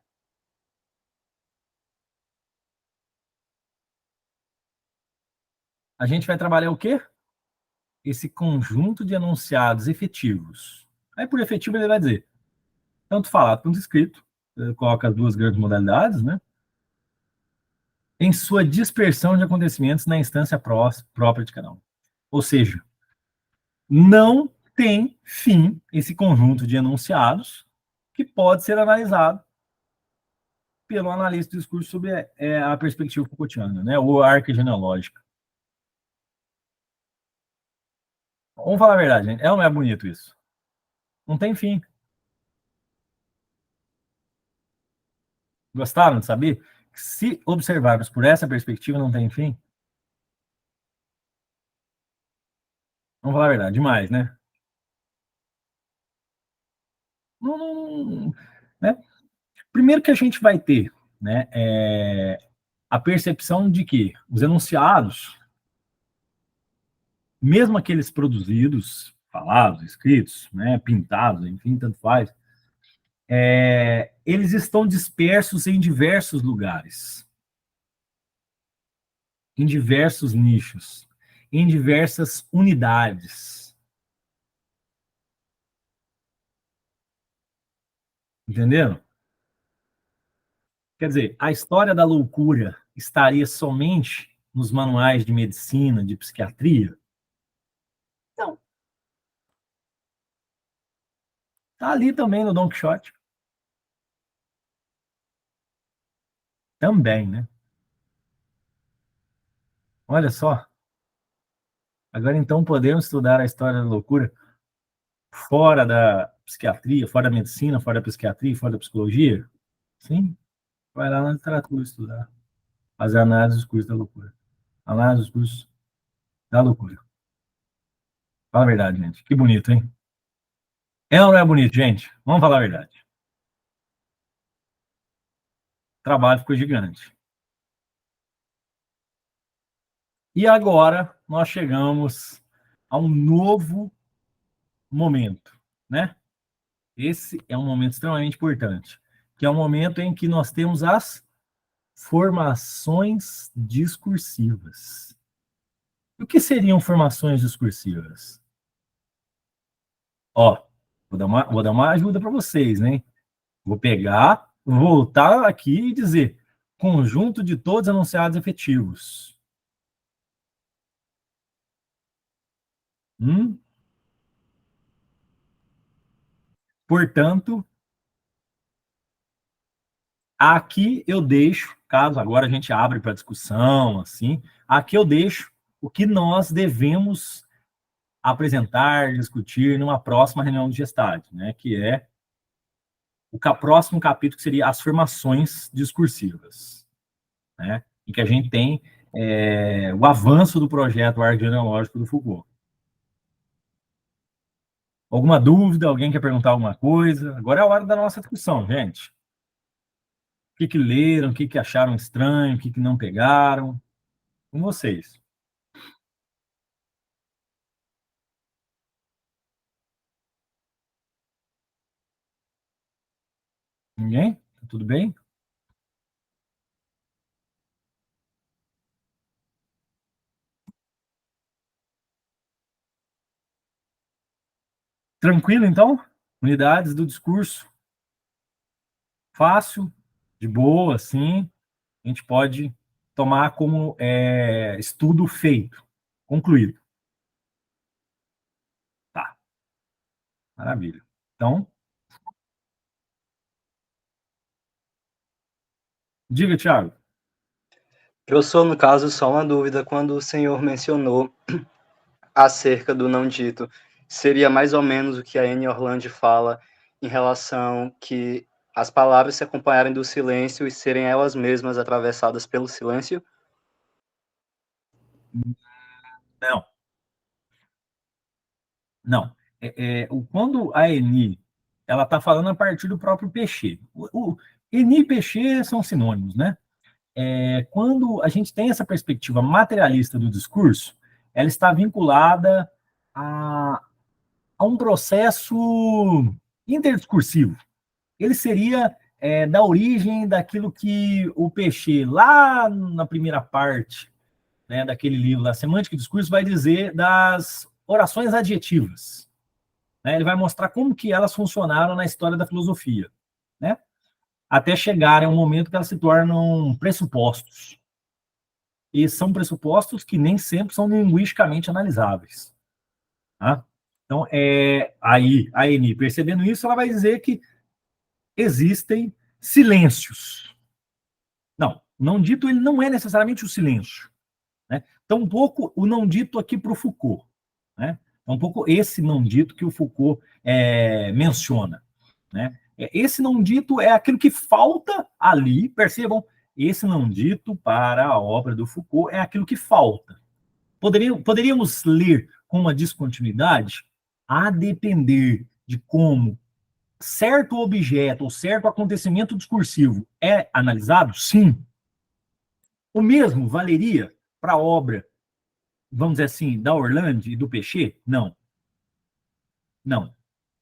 A gente vai trabalhar o quê? Esse conjunto de enunciados efetivos. Aí, por efetivo, ele vai dizer tanto falado quanto escrito, coloca as duas grandes modalidades, né? Em sua dispersão de acontecimentos na instância própria de cada um. Ou seja, não tem fim esse conjunto de enunciados que pode ser analisado pelo analista do discurso sob a perspectiva Foucaultiana, né, ou a arca genealógica. Vamos falar a verdade, gente. É ou não é bonito isso? Não tem fim. Gostaram de saber? Se observarmos por essa perspectiva, não tem fim? Vamos falar a verdade, demais, né? Né? Primeiro que a gente vai ter, né, a percepção de que os enunciados, mesmo aqueles produzidos, falados, escritos, né, pintados, enfim, tanto faz, eles estão dispersos em diversos lugares, em diversos nichos, em diversas unidades. Entenderam? Quer dizer, a história da loucura estaria somente nos manuais de medicina, de psiquiatria? Não. Está ali também no Don Quixote. Também, né? Olha só. Agora, então, podemos estudar a história da loucura fora da psiquiatria, fora da medicina, fora da psiquiatria, fora da psicologia? Sim. Vai lá na literatura estudar. Fazer análise dos cursos da loucura. Análise dos cursos da loucura. Fala a verdade, gente. Que bonito, hein? É ou não é bonito, gente? Vamos falar a verdade. O trabalho ficou gigante. E agora nós chegamos a um novo momento, né? Esse é um momento extremamente importante, que é o momento em que nós temos as formações discursivas. O que seriam formações discursivas? Ó, vou dar uma ajuda para vocês, né? Vou pegar, voltar aqui e dizer conjunto de todos enunciados efetivos. Portanto, aqui eu deixo, caso agora a gente abre para discussão, assim, aqui eu deixo o que nós devemos apresentar, discutir numa próxima reunião de gestade, né, que é o próximo capítulo, que seria as formações discursivas, né, em que a gente tem o avanço do projeto Arco Genealógico do Foucault. Alguma dúvida? Alguém quer perguntar alguma coisa? Agora é a hora da nossa discussão, gente. O que leram, o que acharam estranho, o que não pegaram. Com vocês. Ninguém? Tá tudo bem? Tranquilo, então? Unidades do discurso. Fácil, de boa, assim. A gente pode tomar como estudo feito, concluído. Tá. Maravilha. Então, diga, Thiago. Professor, no caso, só uma dúvida. Quando o senhor mencionou acerca do não dito, seria mais ou menos o que a Anne Orlando fala em relação que as palavras se acompanharem do silêncio e serem elas mesmas atravessadas pelo silêncio? Não. Não. Quando a Eni ela está falando a partir do próprio Peixe. Eni e Peixe são sinônimos, né? Quando a gente tem essa perspectiva materialista do discurso, ela está vinculada a um processo interdiscursivo. Ele seria da origem daquilo que o Peixe, lá na primeira parte, né, daquele livro, da Semântica e Discurso, vai dizer das orações adjetivas. Né? Ele vai mostrar como que elas funcionaram na história da filosofia, né? Até chegar a um momento que elas se tornam pressupostos. E são pressupostos que nem sempre são linguisticamente analisáveis. Tá? Então, aí a Eni, percebendo isso, ela vai dizer que existem silêncios. Não, o não dito ele não é necessariamente o silêncio, né? Tampouco o não dito aqui para o Foucault, né? Tampouco esse não dito que o Foucault menciona, né? Esse não dito é aquilo que falta ali, percebam, esse não dito para a obra do Foucault é aquilo que falta. Poderíamos ler com uma descontinuidade, a depender de como certo objeto ou certo acontecimento discursivo é analisado? Sim. O mesmo valeria para a obra, vamos dizer assim, da Orlando e do Pechet? Não. Não.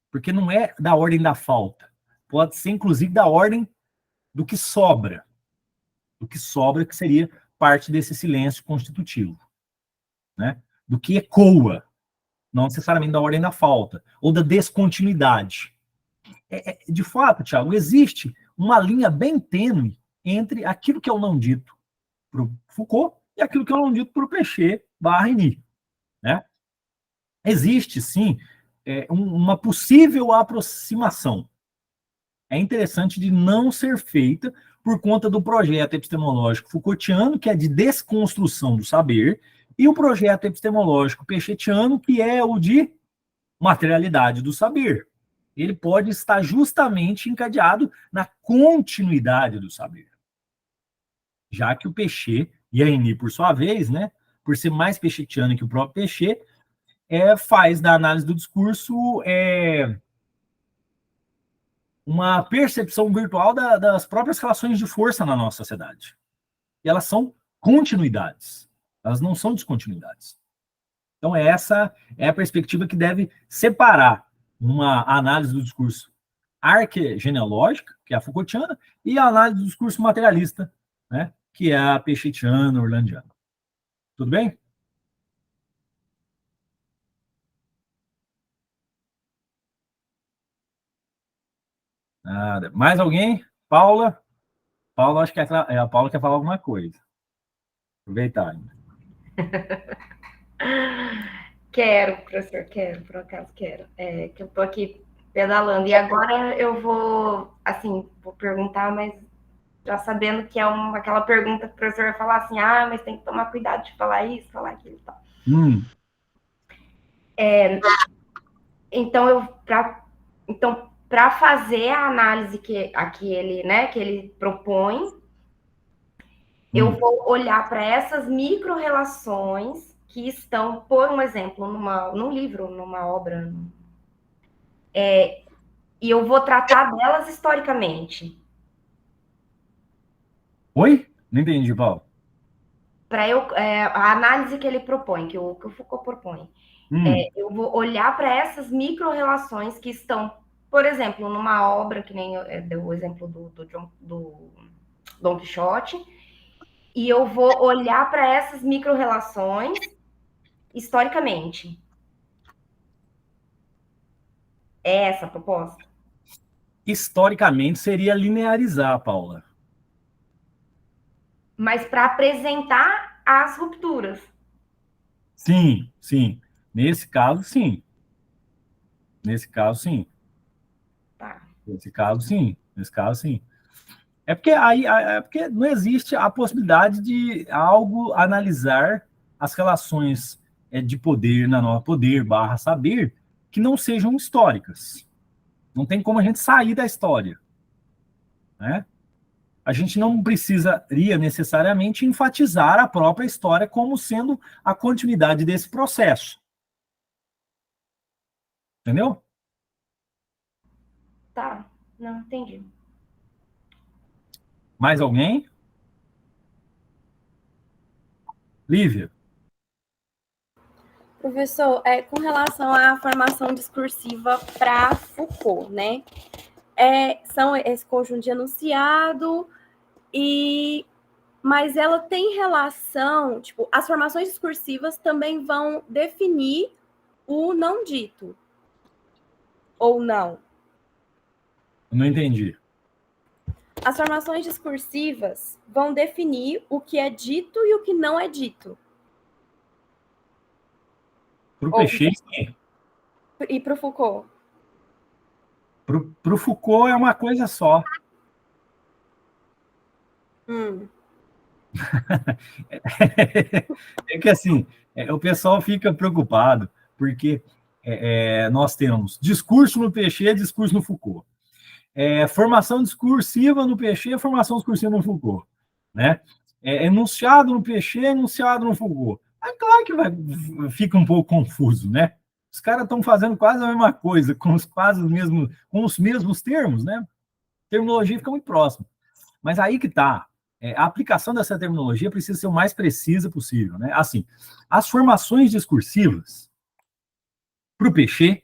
Porque não é da ordem da falta. Pode ser, inclusive, da ordem do que sobra. Do que sobra, que seria parte desse silêncio constitutivo, né? Do que ecoa, não necessariamente da ordem da falta, ou da descontinuidade. De fato, Tiago, existe uma linha bem tênue entre aquilo que é o não dito para o Foucault e aquilo que é o não dito para o Pechet/Reni, né? Existe, sim, uma possível aproximação. É interessante de não ser feita por conta do projeto epistemológico Foucaultiano, que é de desconstrução do saber, e o projeto epistemológico Pechetiano, que é o de materialidade do saber. Ele pode estar justamente encadeado na continuidade do saber. Já que o Pechet e a Reni, por sua vez, né, por ser mais pechetiano que o próprio Pechet, faz da análise do discurso uma percepção virtual das próprias relações de força na nossa sociedade. E elas são continuidades, elas não são descontinuidades. Então, essa é a perspectiva que deve separar uma análise do discurso arquegenealógica, que é a Foucaultiana, e a análise do discurso materialista, né, que é a pechetiana, orlandiana. Tudo bem? Nada. Mais alguém? Paula? Paula, acho que a Paula quer falar alguma coisa. Aproveitar ainda. Quero, professor, quero, por acaso quero. Que eu tô aqui pedalando. E agora eu vou, assim, vou perguntar, mas já sabendo que é aquela pergunta que o professor vai falar assim, mas tem que tomar cuidado de falar isso, falar aquilo e tal. Então, para fazer a análise que ele propõe, eu vou olhar para essas micro-relações que estão, por um exemplo, num livro, numa obra, e eu vou tratar delas historicamente. Oi? Não entendi, Paulo. A análise que ele propõe, que o Foucault propõe, eu vou olhar para essas micro-relações que estão, por exemplo, numa obra, que nem deu o exemplo do Dom Quixote, e eu vou olhar para essas micro-relações historicamente. É essa a proposta? Historicamente, seria linearizar, Paula. Mas para apresentar as rupturas. Sim, sim. Nesse caso, sim. Nesse caso, sim. Tá. Nesse caso, sim. Nesse caso, sim. Porque não existe a possibilidade de algo analisar as relações de poder poder/saber que não sejam históricas. Não tem como a gente sair da história, né? A gente não precisaria necessariamente enfatizar a própria história como sendo a continuidade desse processo. Entendeu? Tá, não entendi. Mais alguém? Lívia? Professor, com relação à formação discursiva para Foucault, né? São esse conjunto de enunciado, mas ela tem relação, tipo, as formações discursivas também vão definir o não dito, ou não? Não entendi. As formações discursivas vão definir o que é dito e o que não é dito. Para o Pechet, sim. E para o Foucault? Para o Foucault é uma coisa só. É que assim, o pessoal fica preocupado, porque nós temos discurso no Peixê, discurso no Foucault. Formação discursiva no Peixê, formação discursiva no Foucault. Né? Enunciado no Peixê, enunciado no Foucault. É claro que fica um pouco confuso, né? Os caras estão fazendo quase a mesma coisa, com os mesmos termos, né? A terminologia fica muito próxima. Mas aí que está. A aplicação dessa terminologia precisa ser o mais precisa possível, né? Assim, as formações discursivas para o Peixê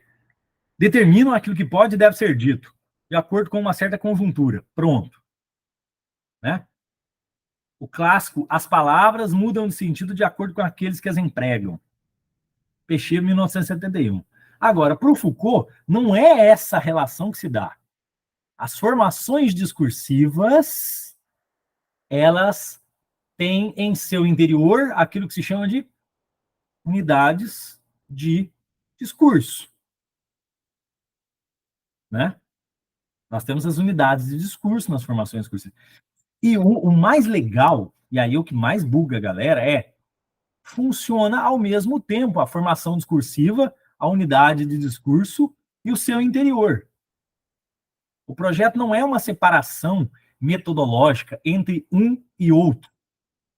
determinam aquilo que pode e deve ser dito, de acordo com uma certa conjuntura. Pronto. Né? O clássico, as palavras mudam de sentido de acordo com aqueles que as empregam. Peixê, 1971. Agora, para o Foucault, não é essa relação que se dá. As formações discursivas, elas têm em seu interior aquilo que se chama de unidades de discurso. Né? Nós temos as unidades de discurso nas formações discursivas. E o mais legal, e aí o que mais buga a galera, funciona ao mesmo tempo a formação discursiva, a unidade de discurso e o seu interior. O projeto não é uma separação metodológica entre um e outro.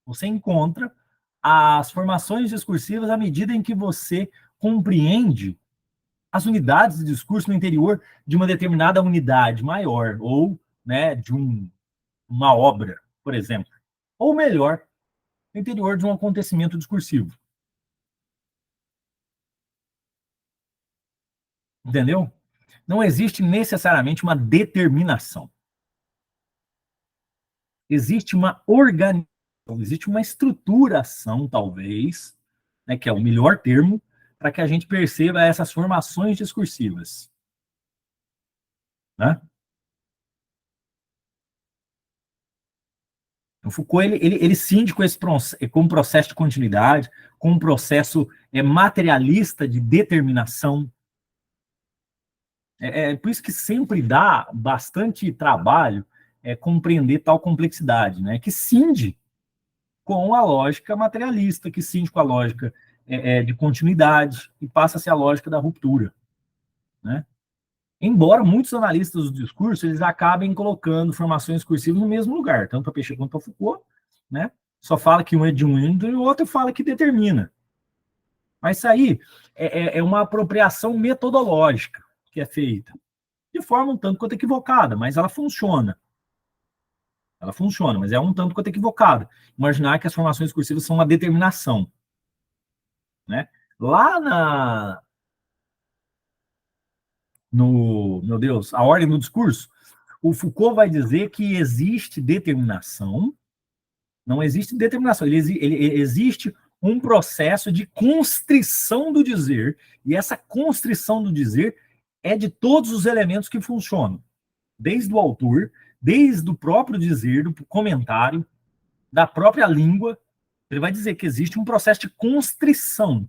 Você encontra as formações discursivas à medida em que você compreende as unidades de discurso no interior de uma determinada unidade maior, ou, né, de uma obra, por exemplo. Ou melhor, no interior de um acontecimento discursivo. Entendeu? Não existe necessariamente uma determinação. Existe uma organização, existe uma estruturação, talvez, né, que é o melhor termo, para que a gente perceba essas formações discursivas. Né? O Foucault, ele cinde com um processo de continuidade, com um processo materialista de determinação. Por isso que sempre dá bastante trabalho compreender tal complexidade, né? Que cinde com a lógica materialista, que cinde com a lógica de continuidade, e passa a ser a lógica da ruptura. Né? Embora muitos analistas do discurso eles acabem colocando formações discursivas no mesmo lugar, tanto para Peixê quanto para Foucault, né? Só fala que um é de um e o outro fala que determina. Mas isso aí é uma apropriação metodológica que é feita, de forma um tanto quanto equivocada, mas ela funciona. Ela funciona, mas é um tanto quanto equivocada. Imaginar que as formações discursivas são uma determinação. Né? Lá meu Deus, a ordem do discurso, o Foucault vai dizer que existe determinação, não existe determinação, ele existe um processo de constrição do dizer, e essa constrição do dizer é de todos os elementos que funcionam, desde o autor, desde o próprio dizer, do comentário, da própria língua. Ele vai dizer que existe um processo de constrição,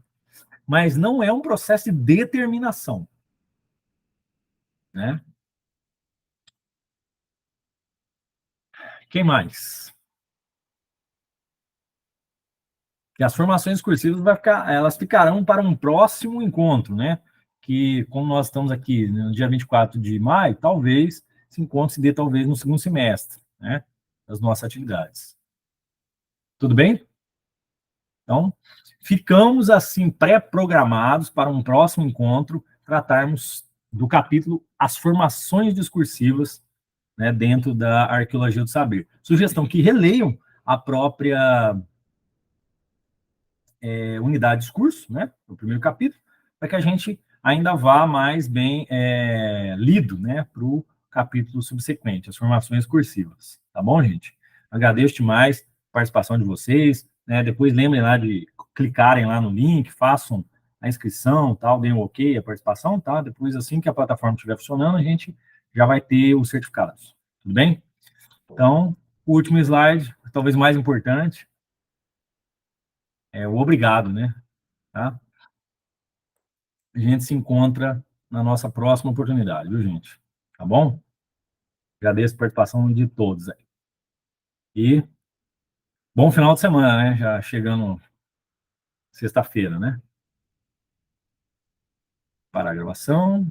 mas não é um processo de determinação. Né? Quem mais? E as formações discursivas elas ficarão para um próximo encontro, né? Que, como nós estamos aqui no dia 24 de maio, talvez esse encontro se dê talvez no segundo semestre, né? Das nossas atividades. Tudo bem? Então, ficamos assim pré-programados para um próximo encontro, tratarmos do capítulo As Formações Discursivas, né, dentro da Arqueologia do Saber. Sugestão que releiam a própria unidade de discurso, né, o primeiro capítulo, para que a gente ainda vá mais bem lido, né, para o capítulo subsequente, as formações discursivas. Tá bom, gente? Agradeço demais a participação de vocês, né, depois lembrem lá de clicarem lá no link, façam a inscrição, tal, deem um ok, a participação, tá? Depois, assim que a plataforma estiver funcionando, a gente já vai ter os certificados. Tudo bem? Então, o último slide, talvez mais importante, é o obrigado, né? Tá? A gente se encontra na nossa próxima oportunidade, viu, gente? Tá bom? Agradeço a participação de todos aí. E bom final de semana, né? Já chegando sexta-feira, né? Para a gravação.